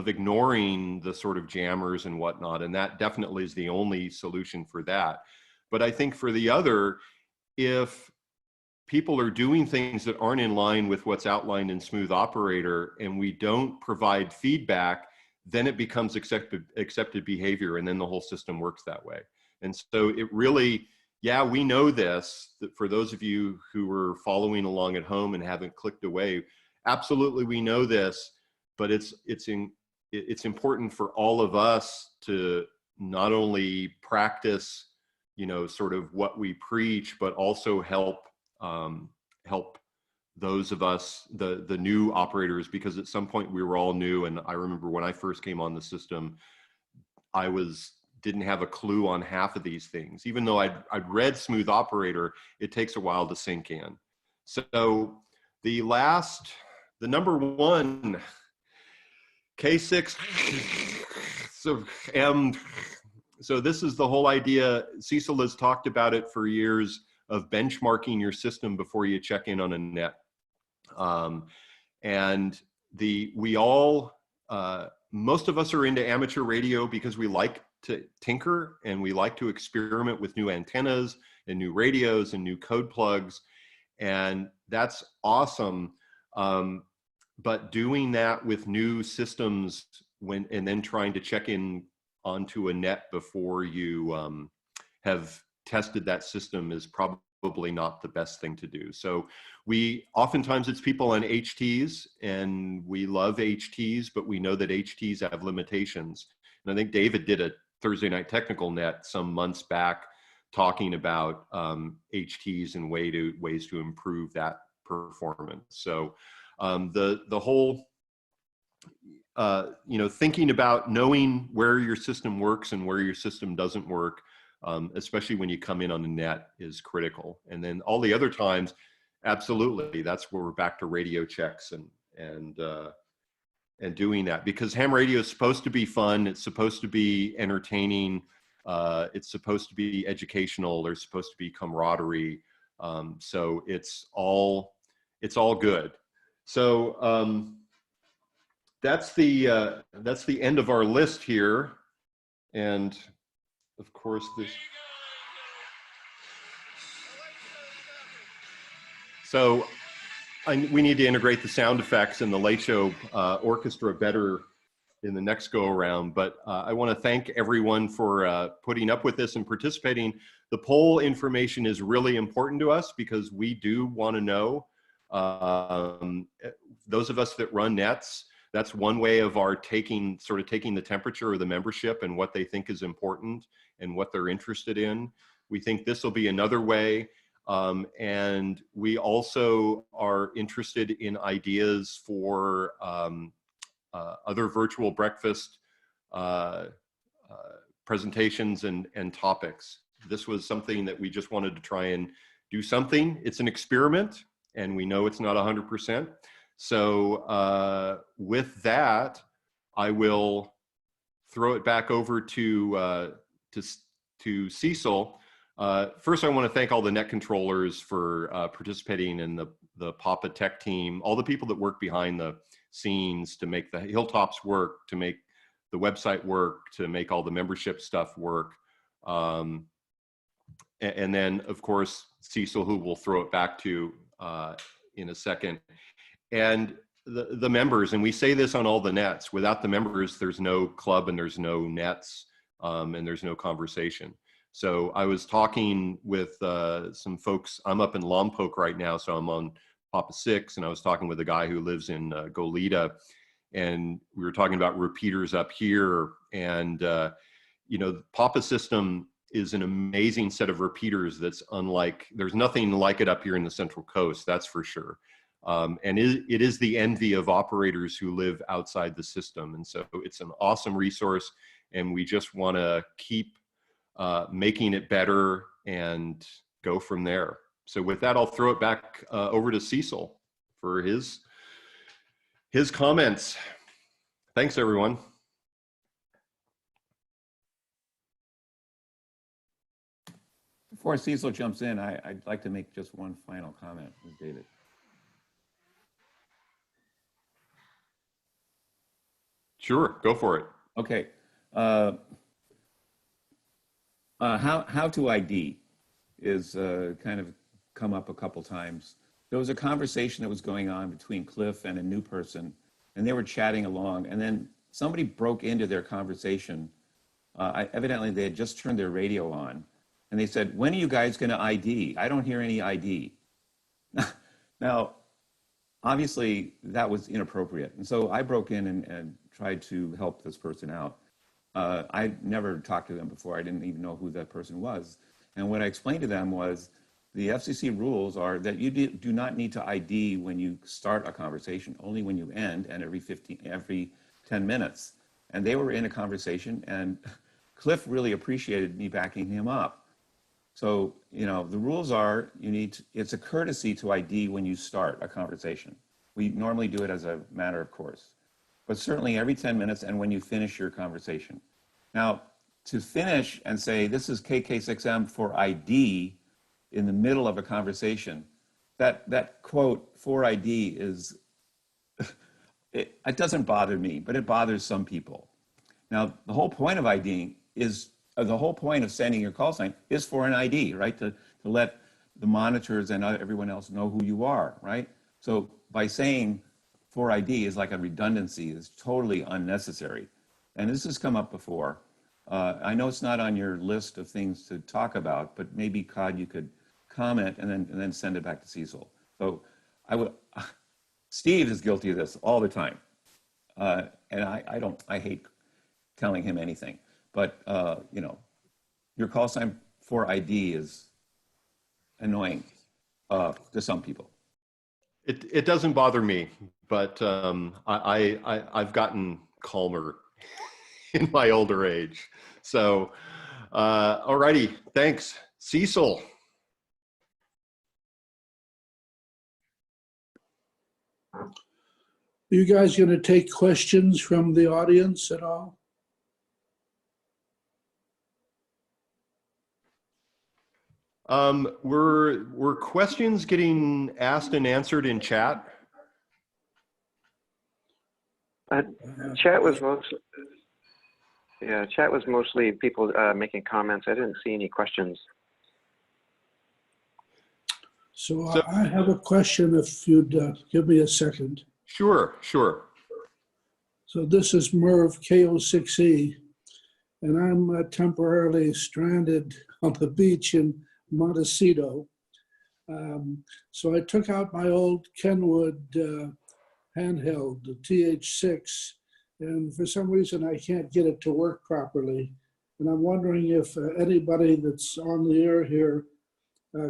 ignoring the sort of jammers and whatnot, and that definitely is the only solution for that. But I think for the other, if people are doing things that aren't in line with what's outlined in Smooth Operator and we don't provide feedback, then it becomes accepted behavior, and then the whole system works that way. And so it really, yeah, we know this, that for those of you who are following along at home and haven't clicked away, absolutely we know this, but it's important for all of us to not only practice, you know, sort of what we preach, but also help those of us, the new operators, because at some point we were all new. And I remember when I first came on the system, I didn't have a clue on half of these things. Even though I'd read Smooth Operator, it takes a while to sink in. So the number one, K6, so this is the whole idea. Cecil has talked about it for years, of benchmarking your system before you check in on a net. And most of us are into amateur radio because we like to tinker and we like to experiment with new antennas and new radios and new code plugs. And that's awesome. But doing that with new systems and then trying to check in onto a net before you have tested that system is probably not the best thing to do. So oftentimes it's people on HTs, and we love HTs, but we know that HTs have limitations. And I think David did a Thursday Night Technical Net some months back talking about HTs and ways to improve that performance. So the whole, thinking about knowing where your system works and where your system doesn't work, especially when you come in on the net, is critical. And then all the other times, absolutely, that's where we're back to radio checks and doing that, because ham radio is supposed to be fun. It's supposed to be entertaining. It's supposed to be educational. There's supposed to be camaraderie. So it's all good. So that's the end of our list here, and of course this. So we need to integrate the sound effects, and the Late Show Orchestra better in the next go around. But I want to thank everyone for putting up with this and participating. The poll information is really important to us because we do want to know, those of us that run nets, that's one way of our taking the temperature of the membership and what they think is important and what they're interested in. We think this will be another way. And we also are interested in ideas for other virtual breakfast presentations and topics. This was something that we just wanted to try and do something. It's an experiment, and we know it's not 100%. So with that, I will throw it back over to Cecil. First, I want to thank all the net controllers for participating in the Papa Tech team, all the people that work behind the scenes to make the Hilltops work, to make the website work, to make all the membership stuff work. And then, of course, Cecil, who we'll throw it back to in a second. And the members, and we say this on all the nets, without the members, there's no club and there's no nets and there's no conversation. So I was talking with some folks. I'm up in Lompoc right now, so I'm on Papa 6, and I was talking with a guy who lives in Goleta, and we were talking about repeaters up here. And you know, the Papa system is an amazing set of repeaters that's unlike, there's nothing like it up here in the Central Coast, that's for sure. And it is the envy of operators who live outside the system. And so it's an awesome resource, and we just want to keep making it better and go from there. So with that, I'll throw it back over to Cecil for his comments. Thanks, everyone. Before Cecil jumps in, I'd like to make just one final comment with David. Sure, go for it. Okay. How to ID is kind of come up a couple times. There was a conversation that was going on between Cliff and a new person, and they were chatting along, and then somebody broke into their conversation. Evidently, they had just turned their radio on, and they said, "When are you guys going to ID? I don't hear any ID." Now, obviously, that was inappropriate, and so I broke in and tried to help this person out. I'd never talked to them before. I didn't even know who that person was. And what I explained to them was the FCC rules are that you do not need to ID when you start a conversation, only when you end, and every 10 minutes. And they were in a conversation, and Cliff really appreciated me backing him up. So, you know, the rules are it's a courtesy to ID when you start a conversation. We normally do it as a matter of course, but certainly every 10 minutes and when you finish your conversation. Now, to finish and say, this is KK6M for ID in the middle of a conversation, that quote for ID is, it doesn't bother me, but it bothers some people. Now, the whole point of IDing is, the whole point of sending your call sign is for an ID, right? To let the monitors and everyone else know who you are, right? So by saying for ID is like a redundancy, is totally unnecessary. And this has come up before. I know it's not on your list of things to talk about, but maybe Cod, you could comment and then send it back to Cecil. So Steve is guilty of this all the time. And I hate telling him anything, but you know, your call sign for ID is annoying to some people. It doesn't bother me, but I've gotten calmer in my older age. So, alrighty, thanks. Cecil. Are you guys going to take questions from the audience at all? Were questions getting asked and answered in chat? Chat was mostly people making comments. I didn't see any questions. So I have a question if you'd give me a second. Sure, sure. So this is Merv KO6E, and I'm temporarily stranded on the beach in Montecito. So I took out my old Kenwood handheld, the TH6, and for some reason I can't get it to work properly. And I'm wondering if anybody that's on the air here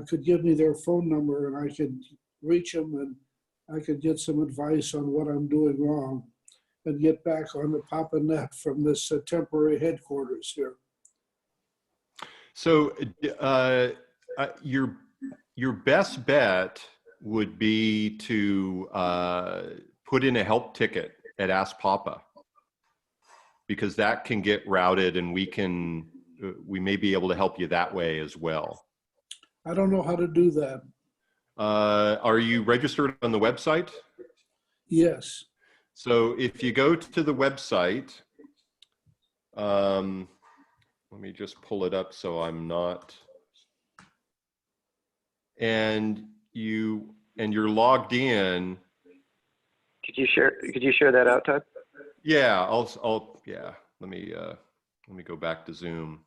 could give me their phone number and I could reach them and I could get some advice on what I'm doing wrong and get back on the Papa Net from this temporary headquarters here. So your best bet would be to put in a help ticket at Ask Papa, because that can get routed and we may be able to help you that way as well. I don't know how to do that. Are you registered on the website? Yes. So if you go to the website, let me just pull it up so I'm not, and you're logged in. Could you share that out, Todd? Yeah, yeah. Let me go back to Zoom.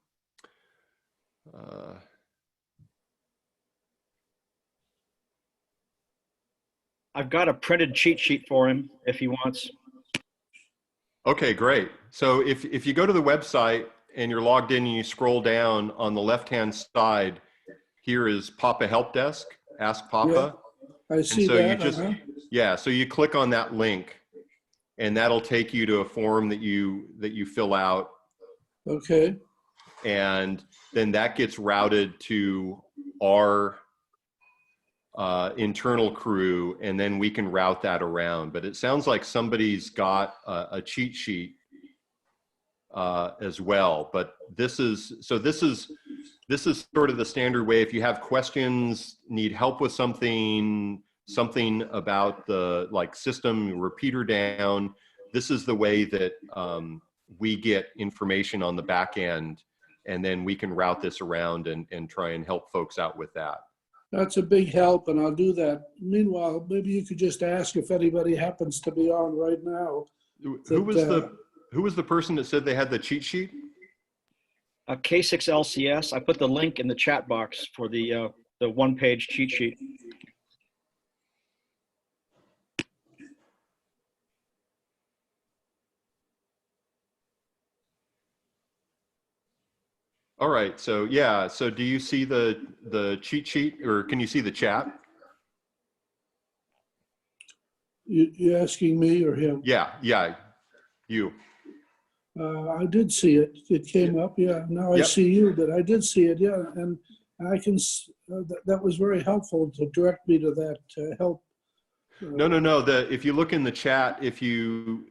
I've got a printed cheat sheet for him if he wants. Okay, great. So if you go to the website and you're logged in and you scroll down on the left-hand side, here is Papa Help Desk, Ask Papa. Yeah, I see and so that. you just, yeah, so you click on that link and that'll take you to a form that you fill out. Okay. And then that gets routed to our internal crew, and then we can route that around. But it sounds like somebody's got a cheat sheet as well. But this is sort of the standard way. If you have questions, need help with something about the system repeater down, this is the way that we get information on the back end, and then we can route this around and try and help folks out with that. That's a big help, and I'll do that. Meanwhile, maybe you could just ask if anybody happens to be on right now. Who was the person that said they had the cheat sheet? K6LCS. I put the link in the chat box for the one-page cheat sheet. All right, so yeah, so do you see the cheat sheet, or can you see the chat? You asking me or him? Yeah, you. I did see it. It came up. Yeah. Now I see you, but I did see it. Yeah, and I can. That was very helpful to direct me to that help. No. If you look in the chat, if you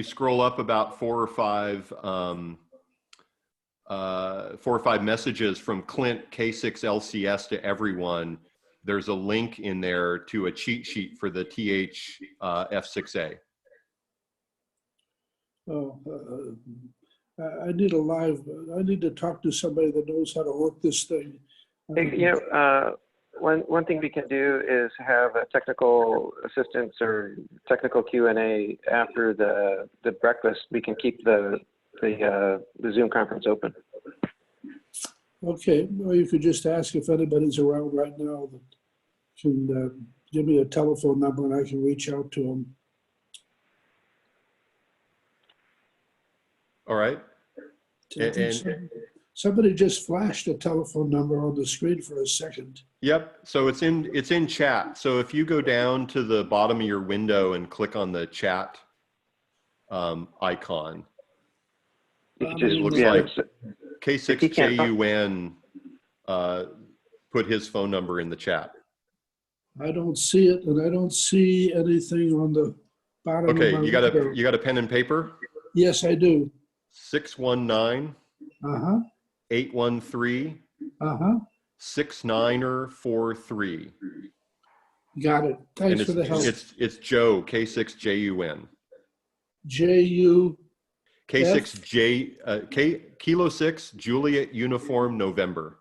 scroll up about four or five messages from Clint K6LCS to everyone, there's a link in there to a cheat sheet for the F6A. Oh, I need I need to talk to somebody that knows how to work this thing. One thing we can do is have a technical assistance or technical Q&A after the breakfast. We can keep the Zoom conference open. Okay, well, you could just ask if anybody's around right now that can give me a telephone number and I can reach out to them. All right. Somebody just flashed a telephone number on the screen for a second. Yep. So it's in chat. So if you go down to the bottom of your window and click on the chat icon, it looks like K6JUN put his phone number in the chat. I don't see it, and I don't see anything on the bottom. Okay, of my you got a pen and paper? Yes, I do. 619 813 6943. Got it. Thanks for the help. It's Joe, K6JUN. J-U. K6J Kilo 6 Juliet Uniform November.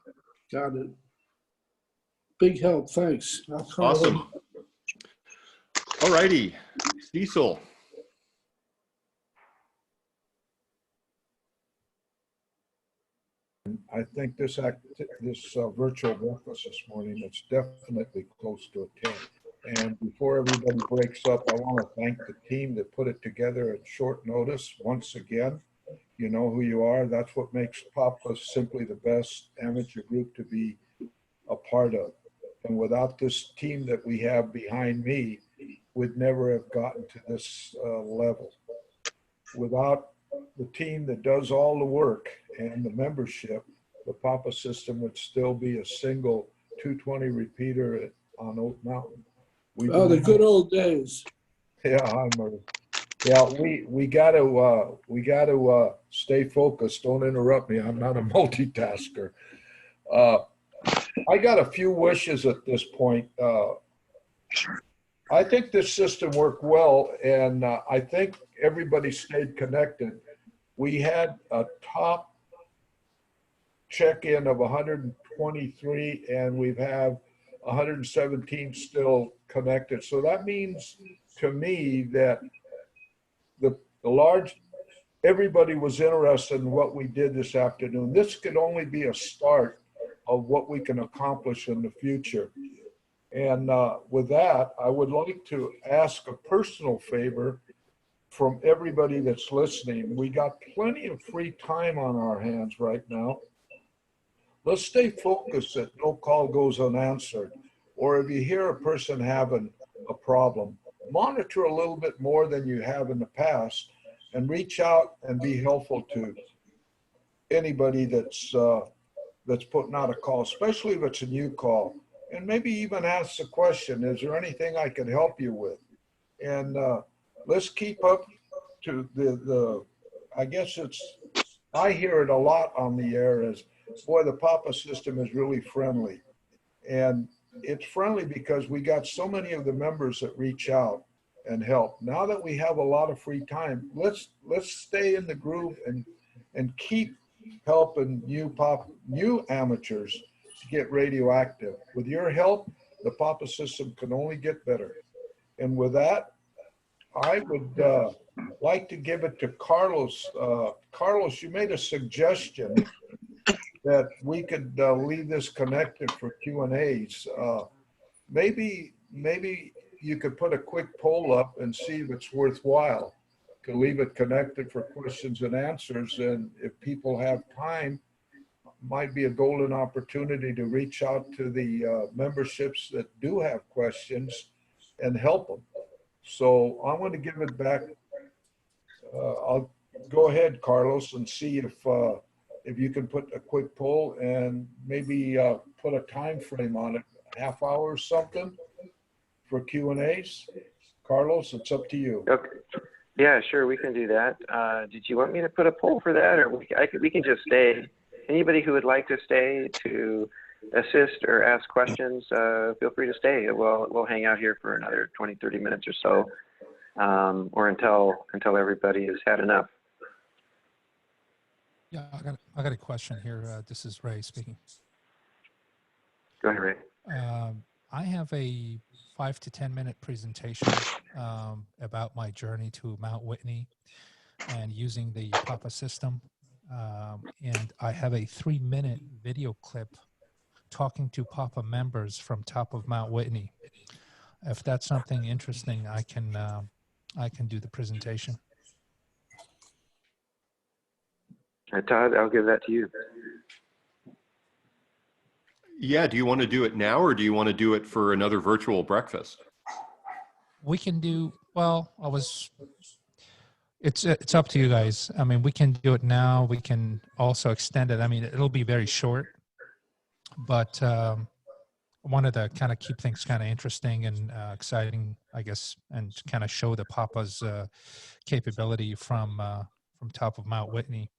Got it. Big help. Thanks. I'll call Awesome. him. All righty, Cecil. I think this virtual breakfast this morning, it's definitely close to a 10. And before everybody breaks up, I want to thank the team that put it together at short notice. Once again, you know who you are. That's what makes Papa simply the best amateur group to be a part of. And without this team that we have behind me, we'd never have gotten to this level. Without the team that does all the work and the membership, the Papa system would still be a single 220 repeater on Oak Mountain. Oh, the good old days. Yeah, we got to stay focused. Don't interrupt me. I'm not a multitasker. I got a few wishes at this point. I think this system worked well, and I think everybody stayed connected. We had a top check-in of 123, and we have 117 still connected. So that means to me that everybody was interested in what we did this afternoon. This could only be a start of what we can accomplish in the future. And with that, I would like to ask a personal favor from everybody that's listening. We got plenty of free time on our hands right now. Let's stay focused that no call goes unanswered. Or if you hear a person having a problem, monitor a little bit more than you have in the past and reach out and be helpful to anybody that's putting out a call, especially if it's a new call. And maybe even ask the question, is there anything I can help you with? And let's keep up to I guess I hear it a lot on the air as, boy, the Papa system is really friendly. And it's friendly because we got so many of the members that reach out and help. Now that we have a lot of free time, let's stay in the groove and keep helping new amateurs to get radioactive. With your help, the Papa system can only get better. And with that, I would like to give it to Carlos. Carlos, you made a suggestion that we could leave this connected for Q&As. Maybe you could put a quick poll up and see if it's worthwhile to leave it connected for questions and answers. And if people have time, might be a golden opportunity to reach out to the memberships that do have questions and help them. So I'm going to give it back. I'll go ahead, Carlos, and see if you can put a quick poll and maybe put a time frame on it, a half hour or something for Q&As. Carlos, it's up to you. Okay. Yeah, sure, we can do that. Did you want me to put a poll for that, or we can just stay? Anybody who would like to stay to assist or ask questions, feel free to stay. We'll hang out here for another 20, 30 minutes or so, or until everybody has had enough. Yeah, I got a question here. This is Ray speaking. Go ahead, Ray. I have a 5 to 10 minute presentation about my journey to Mount Whitney and using the Papa system. And I have a 3-minute video clip talking to Papa members from top of Mount Whitney. If that's something interesting, I can do the presentation. Todd, I'll give that to you. Yeah, do you want to do it now or do you want to do it for another virtual breakfast? We can do, well, it's up to you guys. I mean, we can do it now. We can also extend it. I mean, it'll be very short, but I wanted to kind of keep things kind of interesting and exciting, I guess, and kind of show the Papa's capability from top of Mount Whitney.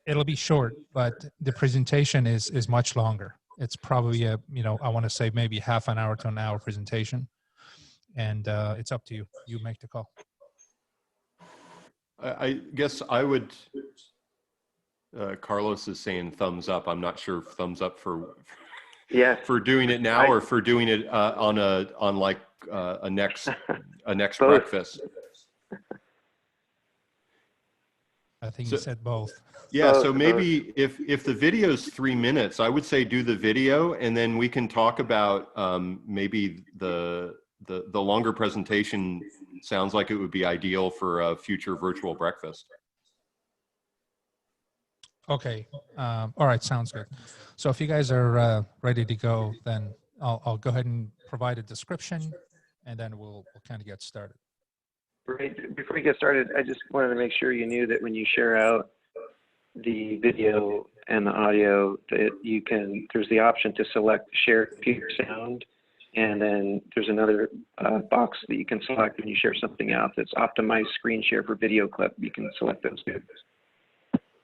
It'll be short, but the presentation is much longer. It's probably I want to say maybe half an hour to an hour presentation, and it's up to you. You make the call. I guess I would, Carlos is saying thumbs up. I'm not sure if thumbs up for doing it now or for doing it on a next breakfast. I think you said both. Yeah, Both, so both. maybe if the video is 3 minutes, I would say do the video, and then we can talk about maybe the longer presentation. Sounds like it would be ideal for a future virtual breakfast. Okay. All right. Sounds good. So if you guys are ready to go, then I'll go ahead and provide a description, and then we'll kind of get started. Right. Before we get started, I just wanted to make sure you knew that when you share out the video and the audio, that you can, there's the option to select share computer sound, and then there's another box that you can select when you share something out that's optimized screen share for video clip. You can select those two.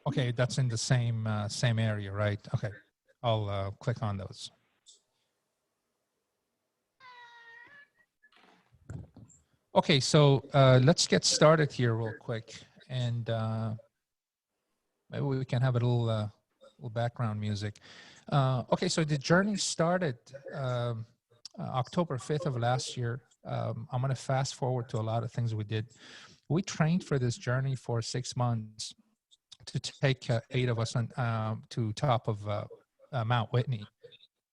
Okay, that's in the same same area, right? Okay, I'll click on those. Okay, so let's get started here real quick, and maybe we can have a little background music. Okay, so the journey started October 5th of last year. I'm going to fast forward to a lot of things we did. We trained for this journey for 6 months to take 8 of us on to top of Mount Whitney.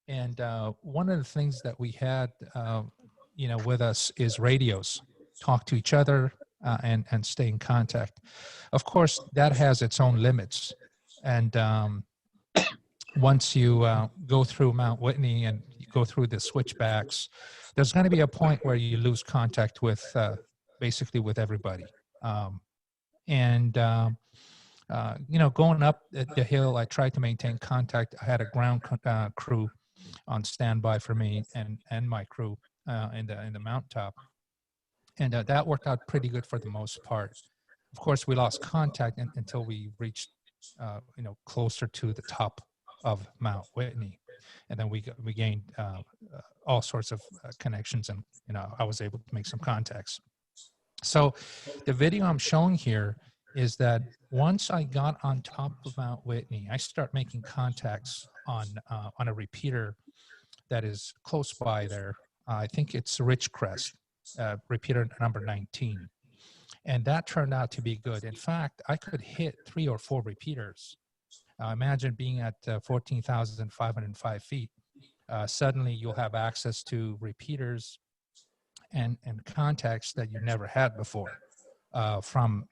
And one of the things that we had, with us is radios, talk to each other and stay in contact. Of course, that has its own limits. And once you go through Mount Whitney and you go through the switchbacks, there's going to be a point where you lose contact with basically with everybody. Going up the hill, I tried to maintain contact. I had a ground crew on standby for me and my crew in the mountaintop, and that worked out pretty good for the most part. Of course, we lost contact until we reached closer to the top of Mount Whitney, and then we gained all sorts of connections, and I was able to make some contacts. So the video I'm showing here is that once I got on top of Mount Whitney, I start making contacts on a repeater that is close by there. I think it's Ridgecrest, repeater number 19. And that turned out to be good. In fact, I could hit 3 or 4 repeaters. Imagine being at 14,505 feet. Suddenly you'll have access to repeaters and contacts that you never had before. From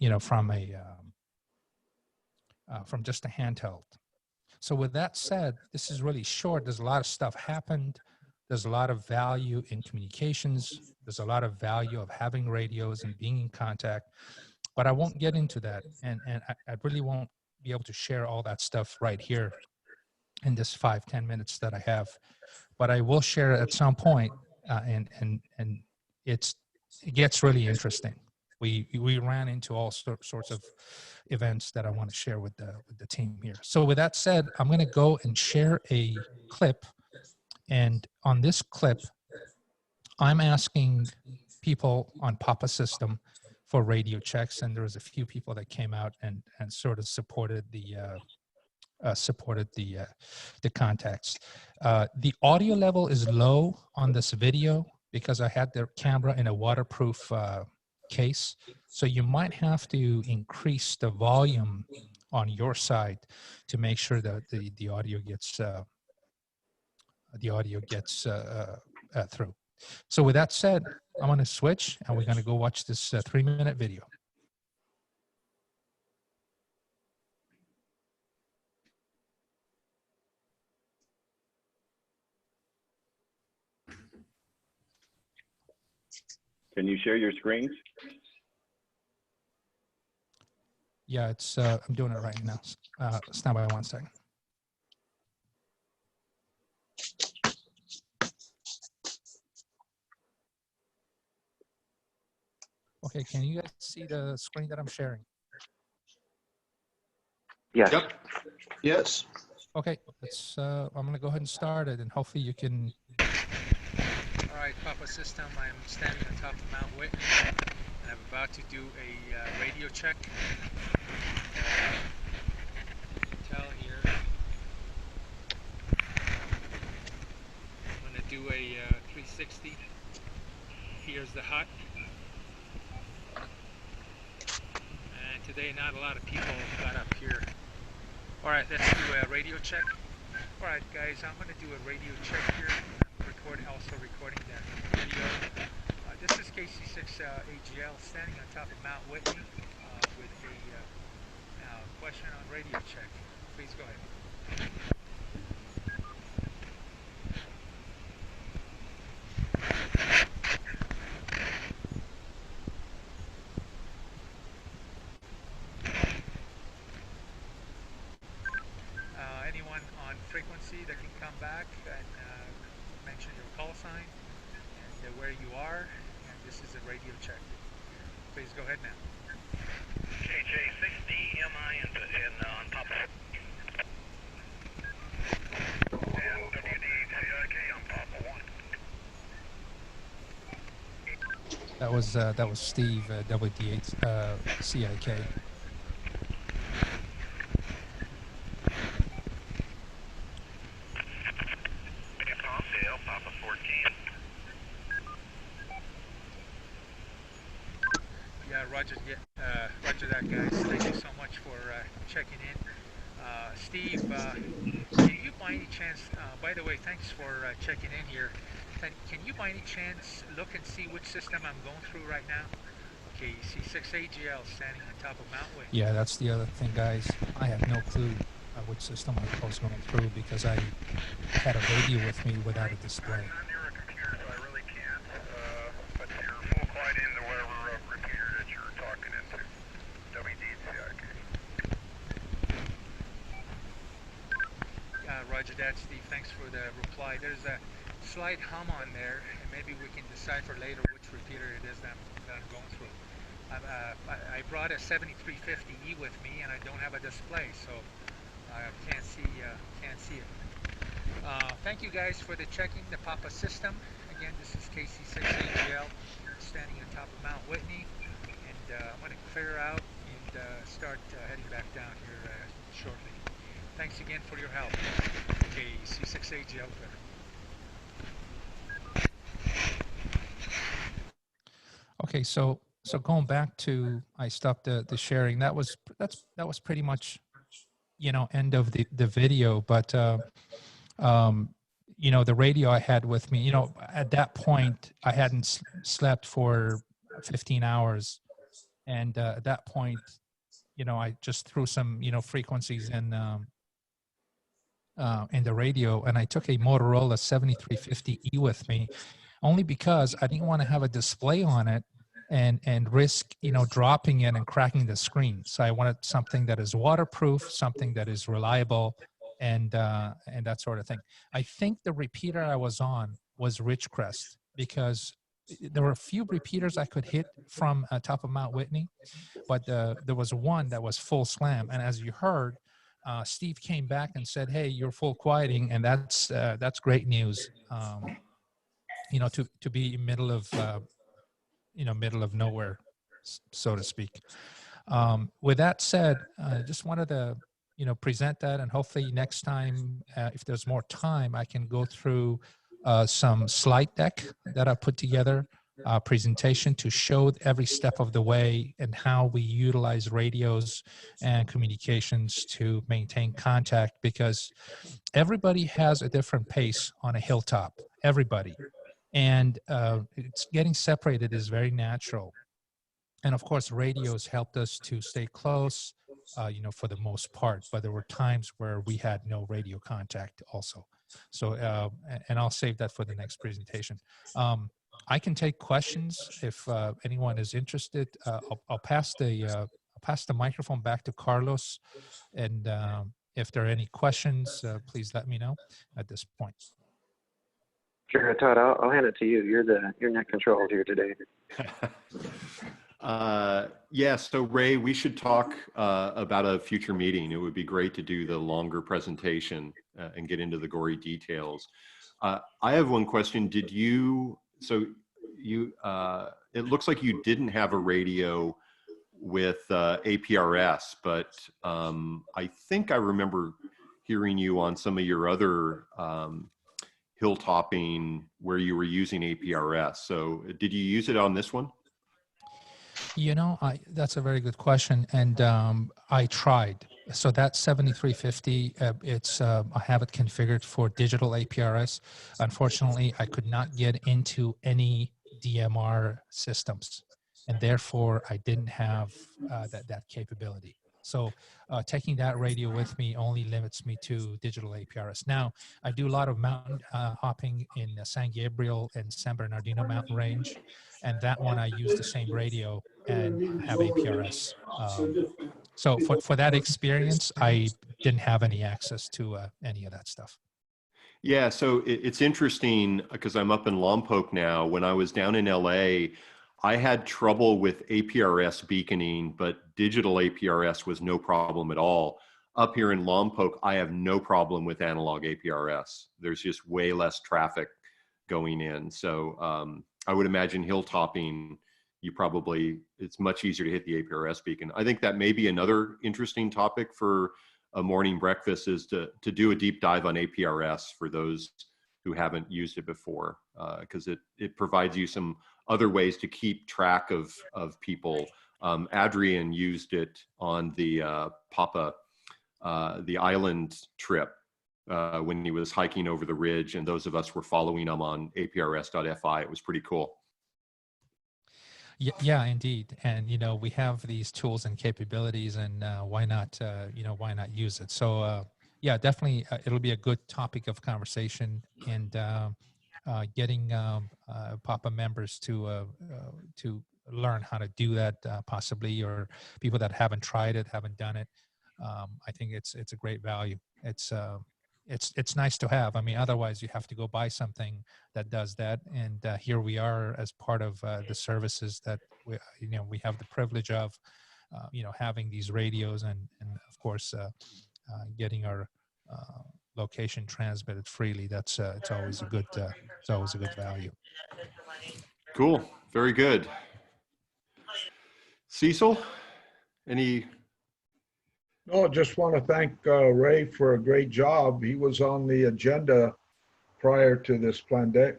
just a handheld. So with that said, this is really short. There's a lot of stuff happened. There's a lot of value in communications. There's a lot of value of having radios and being in contact, but I won't get into that. And I really won't be able to share all that stuff right here in this 5-10 minutes that I have, but I will share it at some point, and it gets really interesting. We ran into all sorts of events that I want to share with the team here. So with that said, I'm going to go and share a clip. And on this clip, I'm asking people on Papa System for radio checks. And there was a few people that came out and sort of supported the contacts. The audio level is low on this video because I had the camera in a waterproof case. So you might have to increase the volume on your side to make sure that the audio gets through. So with that said, I'm going to switch and we're going to go watch this 3-minute video. Can you share your screens? Yeah, it's I'm doing it right now. Stand by 1 second. Okay, can you guys see the screen that I'm sharing? Yes. Yep. Yes. Okay, let's. I'm gonna go ahead and start it, and hopefully you can. All right, Papa System. I'm standing on top of Mount Whitney, and I'm about to do a radio check. You can tell here. I'm gonna do a 360. Here's the hut. And today, not a lot of people got up here All right, let's do a radio check. All right, guys, I'm going to do a radio check here. Also recording that video. This is KC6AGL standing on top of Mount Whitney with a question on radio check. Please go ahead. Anyone on frequency that can come back and mention your call sign and where you are, and this is a radio check. Please go ahead now. KJ60MI on Papa. And WD-CIK on Papa 1. That was Steve, WD8CIK. Papa 14. Yeah, roger that, guys. Thank you so much for checking in. Steve, can you by any chance, by the way, thanks for checking in here. Can you by any chance look and see which system I'm going through right now? Okay, you see 6AGL standing on top of Mount Whitney. Yeah, that's the other thing, guys. I have no clue which system I was going through because I had a radio with me without a display. On your computer, so I really can't. But you're full quiet into whatever repeater that you're talking into. WD-CIK. Roger that, Steve. Thanks for the reply. There's a slight hum on there, and maybe we can decipher later which repeater it is that I'm going through. I brought a 7350E with me, and I don't have a display, so I can't see it. Thank you guys for the checking the Papa system. Again, this is KC6AGL standing on top of Mount Whitney, and I'm going to clear out and start heading back down here shortly. Thanks again for your help. KC6AGL. Okay, so going back to I stopped the sharing. That was pretty much, end of the video. But the radio I had with me, at that point I hadn't slept for 15 hours, and at that point, I just threw some frequencies in the radio, and I took a Motorola 7350E with me, only because I didn't want to have a display on it and risk, dropping it and cracking the screen. So I wanted something that is waterproof, something that is reliable, and that sort of thing. I think the repeater I was on was Ridgecrest, because there were a few repeaters I could hit from top of Mount Whitney, but there was one that was full slam. And as you heard, Steve came back and said, "Hey, you're full quieting," and that's great news. To be middle of nowhere, so to speak. With that said, I just wanted to present that, and hopefully next time, if there's more time, I can go through some slide deck that I put together, presentation to show every step of the way and how we utilize radios and communications to maintain contact, because everybody has a different pace on a hilltop, everybody. And it's getting separated is very natural. And of course, radios helped us to stay close, for the most part, but there were times where we had no radio contact also. So, and I'll save that for the next presentation. I can take questions if anyone is interested. I'll pass the microphone back to Carlos, and if there are any questions, please let me know at this point. Sure, Todd, I'll hand it to you. You're net control here today. Yeah, so Ray, we should talk about a future meeting. It would be great to do the longer presentation and get into the gory details. I have one question. It looks like you didn't have a radio with APRS, but I think I remember hearing you on some of your other hilltopping where you were using APRS. So did you use it on this one? That's a very good question. And I tried. So that 7350, I have it configured for digital APRS. Unfortunately, I could not get into any DMR systems, and therefore I didn't have that capability. So taking that radio with me only limits me to digital APRS. Now, I do a lot of mountain hopping in San Gabriel and San Bernardino mountain range, and that one I use the same radio and have APRS. So for that experience, I didn't have any access to any of that stuff. Yeah, so it's interesting because I'm up in Lompoc now. When I was down in LA, I had trouble with APRS beaconing, but digital APRS was no problem at all. Up here in Lompoc, I have no problem with analog APRS. There's just way less traffic going in. So I would imagine hilltopping, it's much easier to hit the APRS beacon. I think that may be another interesting topic for a morning breakfast, is to do a deep dive on APRS for those who haven't used it before, because it provides you some other ways to keep track of people. Adrian used it on the the island trip when he was hiking over the ridge, and those of us were following him on aprs.fi. It was pretty cool. Yeah, indeed. And, we have these tools and capabilities, and why not use it? So, yeah, definitely it'll be a good topic of conversation, and getting PAPA members to learn how to do that, possibly, or people that haven't tried it, haven't done it. I think it's a great value. It's nice to have. I mean, otherwise you have to go buy something that does that. And here we are as part of the services that we have the privilege of, having these radios, and of course getting our location transmitted freely. It's always a good value. Cool. Very good. Cecil, any? No, just want to thank Ray for a great job. He was on the agenda prior to this pandemic,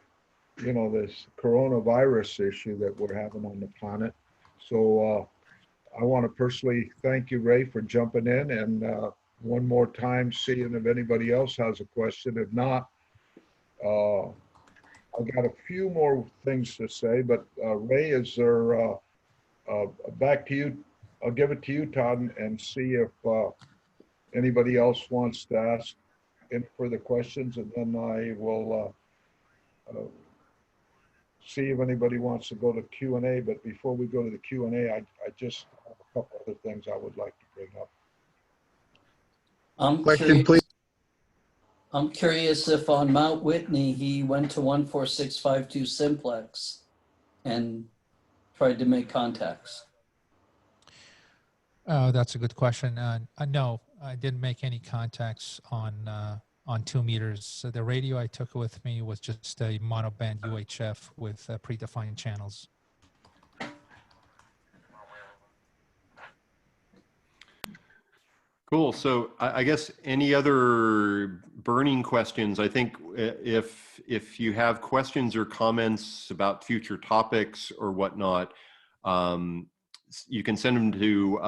this coronavirus issue that we're having on the planet. So I want to personally thank you, Ray, for jumping in, and one more time, seeing if anybody else has a question. If not, I've got a few more things to say, but Ray, is there, back to you. I'll give it to you, Todd, and see if anybody else wants to ask any further questions, and then I will see if anybody wants to go to Q&A. But before we go to the Q&A, I just have a couple other things I would like to bring up. I'm curious if on Mount Whitney he went to 14652 simplex and tried to make contacts. That's a good question. No, I didn't make any contacts on 2 meters. So the radio I took with me was just a monoband UHF with predefined channels. Cool. So I guess any other burning questions? I think if you have questions or comments about future topics or whatnot, you can send them to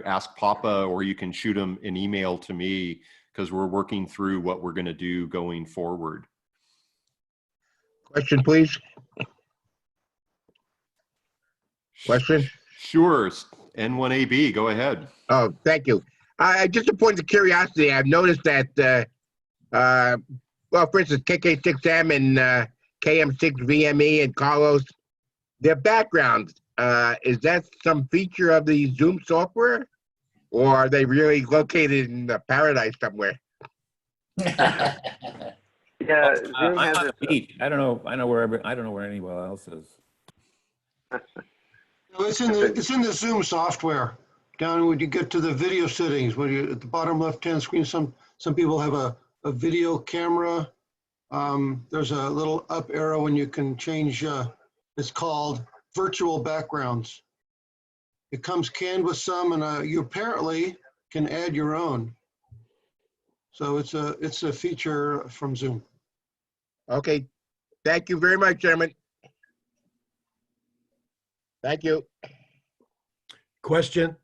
Ask Papa, or you can shoot them an email to me, because we're working through what we're going to do going forward. Question, please. Question? Sure. N1AB, go ahead. Oh, thank you. Just a point of curiosity, I've noticed that, well, for instance, KK6M and KM6VME and Carlos, their backgrounds, is that some feature of the Zoom software, or are they really located in paradise somewhere? Yeah, Zoom I'm has on a the beach. I don't know where anyone else is. No, it's in the Zoom software. Down when you get to the video settings, when you at the bottom left-hand screen, some people have a video camera. There's a little up arrow and you can change. It's called virtual backgrounds. It comes canned with some, and you apparently can add your own. So it's a feature from Zoom. Okay. Thank you very much, gentlemen. Thank you. Question?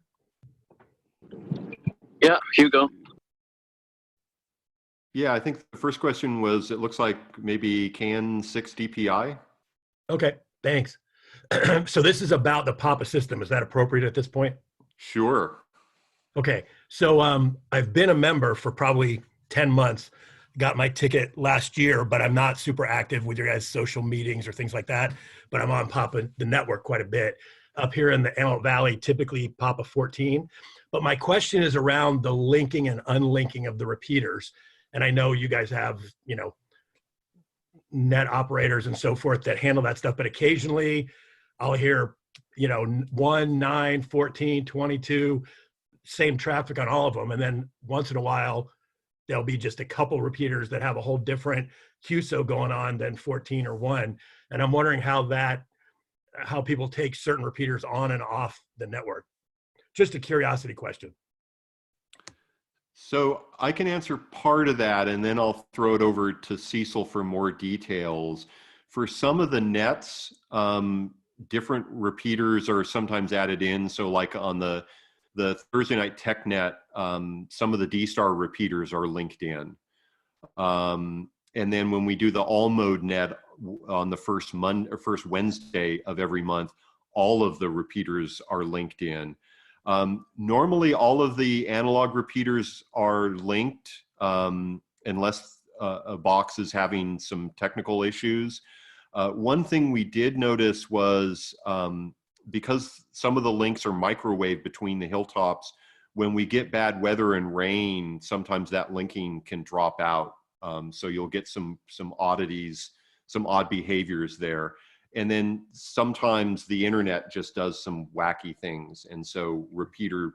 Yeah, Hugo. Yeah, I think the first question was, it looks like maybe CAN 6 DPI. Okay, thanks. So this is about the PAPA system. Is that appropriate at this point? Sure. Okay, so I've been a member for probably 10 months. Got my ticket last year, but I'm not super active with your guys' social meetings or things like that. But I'm on PAPA, the network, quite a bit. Up here in the Antelope Valley, typically PAPA 14. But my question is around the linking and unlinking of the repeaters. And I know you guys have, you know, net operators and so forth that handle that stuff, but occasionally I'll hear, you know, 1, 9, 14, 22, same traffic on all of them. And then once in a while, there'll be just a couple repeaters that have a whole different QSO going on than 14 or 1. And I'm wondering how people take certain repeaters on and off the network. Just a curiosity question. So I can answer part of that, and then I'll throw it over to Cecil for more details. For some of the nets, different repeaters are sometimes added in. So like on the Thursday night tech net, some of the D-Star repeaters are linked in. And then when we do the all mode net on the first Wednesday of every month, all of the repeaters are linked in. Normally all of the analog repeaters are linked, unless a box is having some technical issues. One thing we did notice was, because some of the links are microwave between the hilltops, when we get bad weather and rain, sometimes that linking can drop out. So you'll get some oddities, some odd behaviors there. And then sometimes the internet just does some wacky things. And so repeater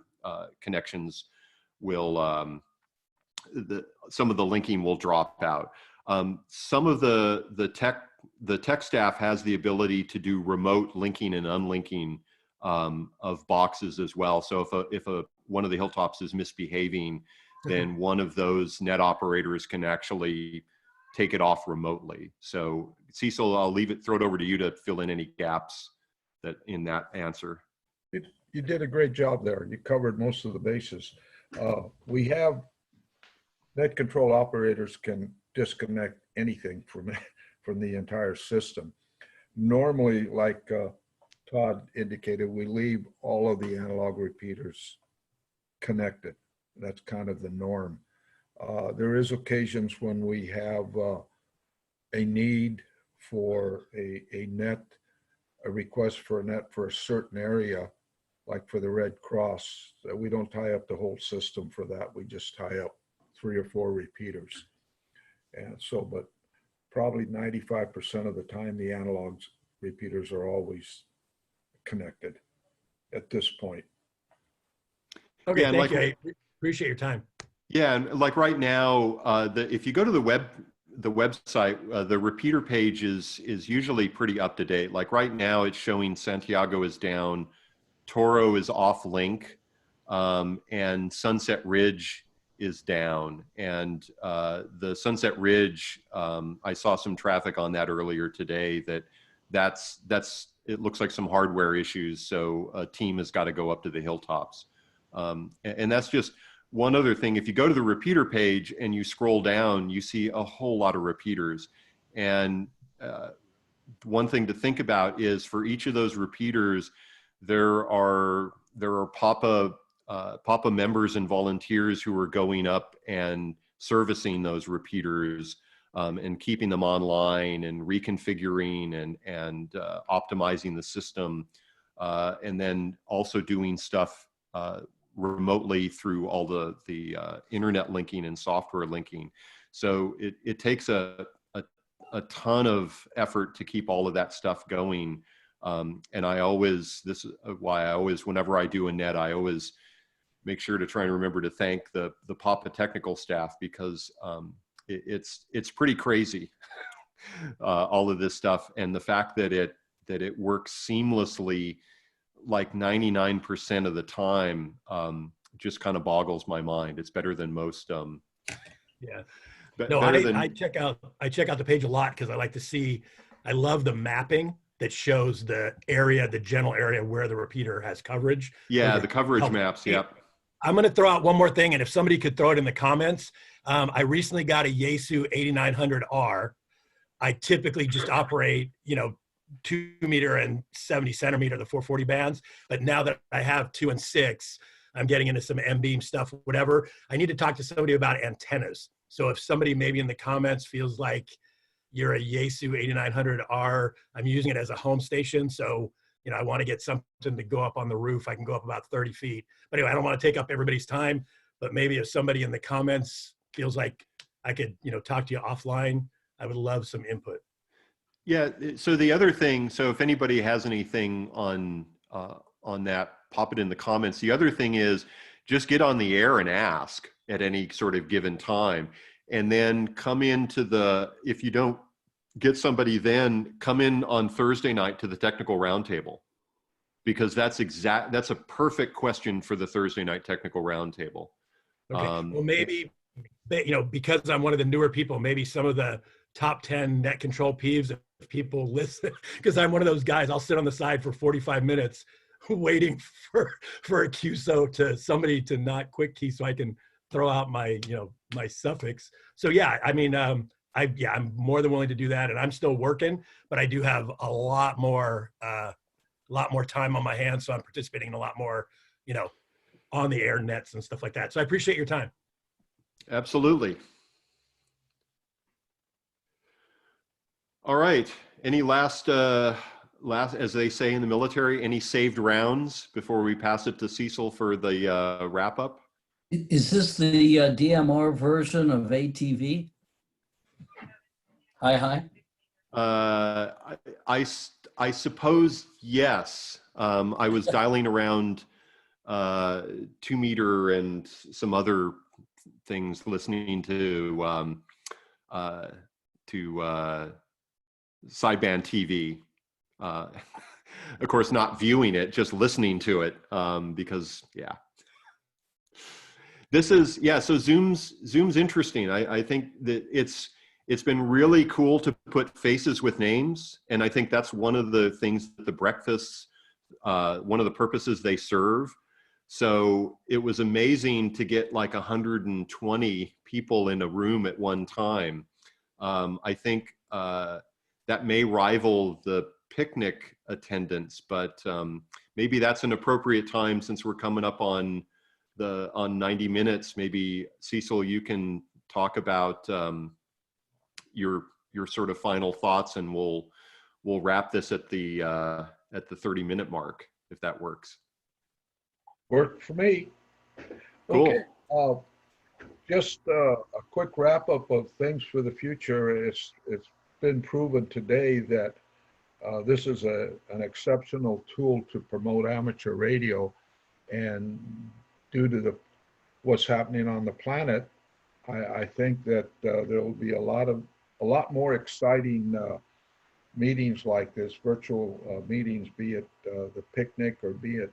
connections will, some of the linking will drop out. Some of the tech staff has the ability to do remote linking and unlinking of boxes as well. So if one of the hilltops is misbehaving, then one of those net operators can actually take it off remotely. So Cecil, I'll throw it over to you to fill in any gaps in that answer. You did a great job there. You covered most of the bases. We have net control operators can disconnect anything from the entire system. Normally, like Todd indicated, we leave all of the analog repeaters connected. That's kind of the norm. There is occasions when we have a need for a request for a net for a certain area, like for the Red Cross. We don't tie up the whole system for that. We just tie up 3 or 4 repeaters. And so, but probably 95% of the time, the analog repeaters are always connected at this point. Okay, yeah, thank you. I appreciate your time. Yeah, and like right now, if you go to the website, the repeater page is usually pretty up to date. Like right now, it's showing Santiago is down, Toro is off link, and Sunset Ridge is down. And the Sunset Ridge, I saw some traffic on that earlier today. That's it looks like some hardware issues. So a team has got to go up to the hilltops, and that's just one other thing. If you go to the repeater page and you scroll down, you see a whole lot of repeaters. And one thing to think about is for each of those repeaters, there are PAPA members and volunteers who are going up and servicing those repeaters and keeping them online and reconfiguring and optimizing the system, and then also doing stuff remotely through all the internet linking and software linking. So it takes a ton of effort to keep all of that stuff going. And this is why I always, whenever I do a net, I always make sure to try and remember to thank the PAPA technical staff, because it's pretty crazy, all of this stuff. And the fact that it works seamlessly, like 99% of the time, just kind of boggles my mind. It's better than most. Yeah. No, I check out the page a lot because I like to see. I love the mapping that shows the area, the general area where the repeater has coverage. Yeah, the coverage maps. Yep. I'm going to throw out one more thing, and if somebody could throw it in the comments. I recently got a Yaesu 8900R. I typically just operate, 2 meter and 70 centimeter, the 440 bands. But now that I have 2 and 6, I'm getting into some M-beam stuff, whatever. I need to talk to somebody about antennas. So if somebody maybe in the comments feels like you're a Yaesu 8900R, I'm using it as a home station. So, I want to get something to go up on the roof. I can go up about 30 feet. But anyway, I don't want to take up everybody's time, but maybe if somebody in the comments feels like I could, talk to you offline, I would love some input. Yeah. So the other thing, so if anybody has anything on that, pop it in the comments. The other thing is just get on the air and ask at any sort of given time, and then come into if you don't get somebody, then come in on Thursday night to the technical roundtable, because that's a perfect question for the Thursday night technical roundtable. Okay. Well, maybe, because I'm one of the newer people, maybe some of the top 10 net control peeves, if people listen, because I'm one of those guys, I'll sit on the side for 45 minutes waiting for a QSO to somebody to not quick key so I can throw out my, my suffix. So yeah, I mean, I'm more than willing to do that, and I'm still working, but I do have a lot more time on my hands, so I'm participating in a lot more, on the air nets and stuff like that. So I appreciate your time. Absolutely. All right. Any last, as they say in the military, any saved rounds before we pass it to Cecil for the wrap up? Is this the DMR version of ATV? Hi. I suppose yes. I was dialing around 2 meter and some other things, listening to sideband TV. Of course, not viewing it, just listening to it, because yeah. This is, yeah, so Zoom's interesting. I think that it's been really cool to put faces with names. And I think that's one of the things that the breakfasts, one of the purposes they serve. So it was amazing to get like 120 people in a room at one time. I think that may rival the picnic attendance, but maybe that's an appropriate time, since we're coming up on 90 minutes. Maybe Cecil, you can talk about your sort of final thoughts, and we'll wrap this at the 30-minute mark, if that works. Worked for me. Cool. Okay. Just a quick wrap up of things for the future. It's been proven today that this is an exceptional tool to promote amateur radio, and due to what's happening on the planet, I think that there will be a lot more exciting meetings like this, virtual meetings, be it the picnic or be it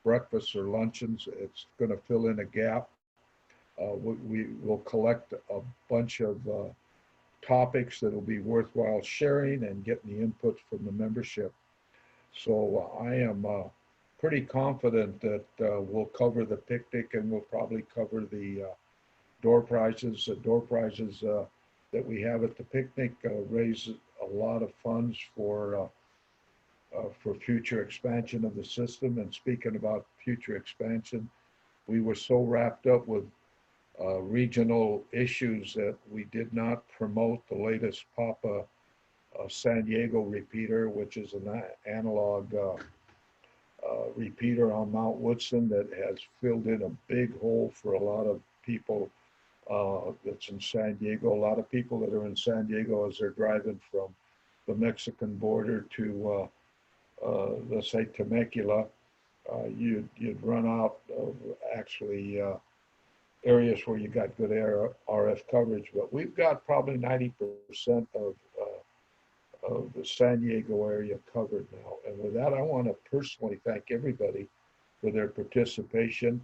breakfasts or luncheons. It's going to fill in a gap. We will collect a bunch of topics that will be worthwhile sharing and getting the input from the membership. So I am pretty confident that we'll cover the picnic, and we'll probably cover the door prizes. The door prizes that we have at the picnic raise a lot of funds for future expansion of the system. And speaking about future expansion, we were so wrapped up with regional issues that we did not promote the latest Papa San Diego repeater, which is an analog repeater on Mount Woodson that has filled in a big hole for a lot of people that's in San Diego. A lot of people that are in San Diego, as they're driving from the Mexican border to, let's say, Temecula, you'd run out of actually areas where you got good RF coverage. But we've got probably 90% of the San Diego area covered now. And with that, I want to personally thank everybody for their participation,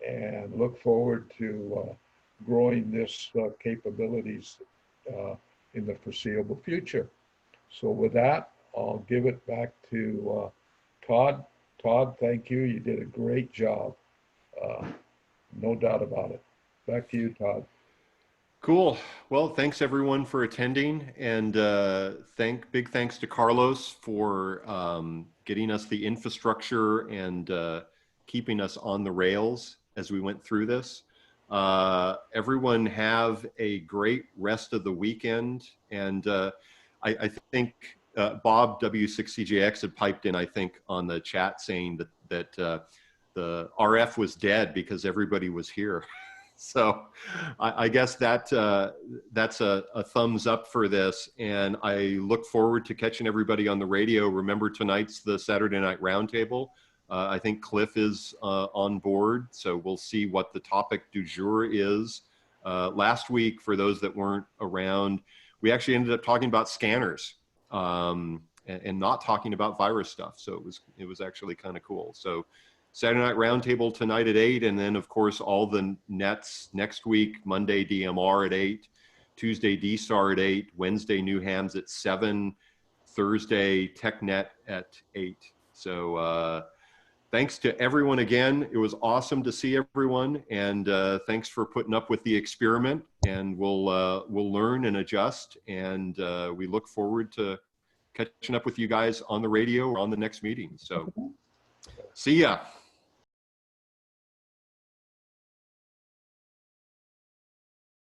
and look forward to growing this capabilities in the foreseeable future. So with that, I'll give it back to Todd. Todd, thank you. You did a great job. No doubt about it. Back to you, Todd. Cool. Well, thanks everyone for attending, and big thanks to Carlos for getting us the infrastructure and keeping us on the rails as we went through this. Everyone have a great rest of the weekend, and I think Bob W6CJX had piped in, I think, on the chat saying that the RF was dead because everybody was here. So I guess that's a thumbs up for this, and I look forward to catching everybody on the radio. Remember, tonight's the Saturday Night Roundtable. I think Cliff is on board, so we'll see what the topic du jour is. Last week, for those that weren't around, we actually ended up talking about scanners and not talking about virus stuff. So it was actually kind of cool. So Saturday Night Roundtable tonight at 8, and then of course all the nets next week, Monday DMR at 8, Tuesday DSTAR at 8, Wednesday New Hams at 7, Thursday TechNet at 8. So thanks to everyone again. It was awesome to see everyone, and thanks for putting up with the experiment, and we'll learn and adjust, and we look forward to catching up with you guys on the radio or on the next meeting. So see ya.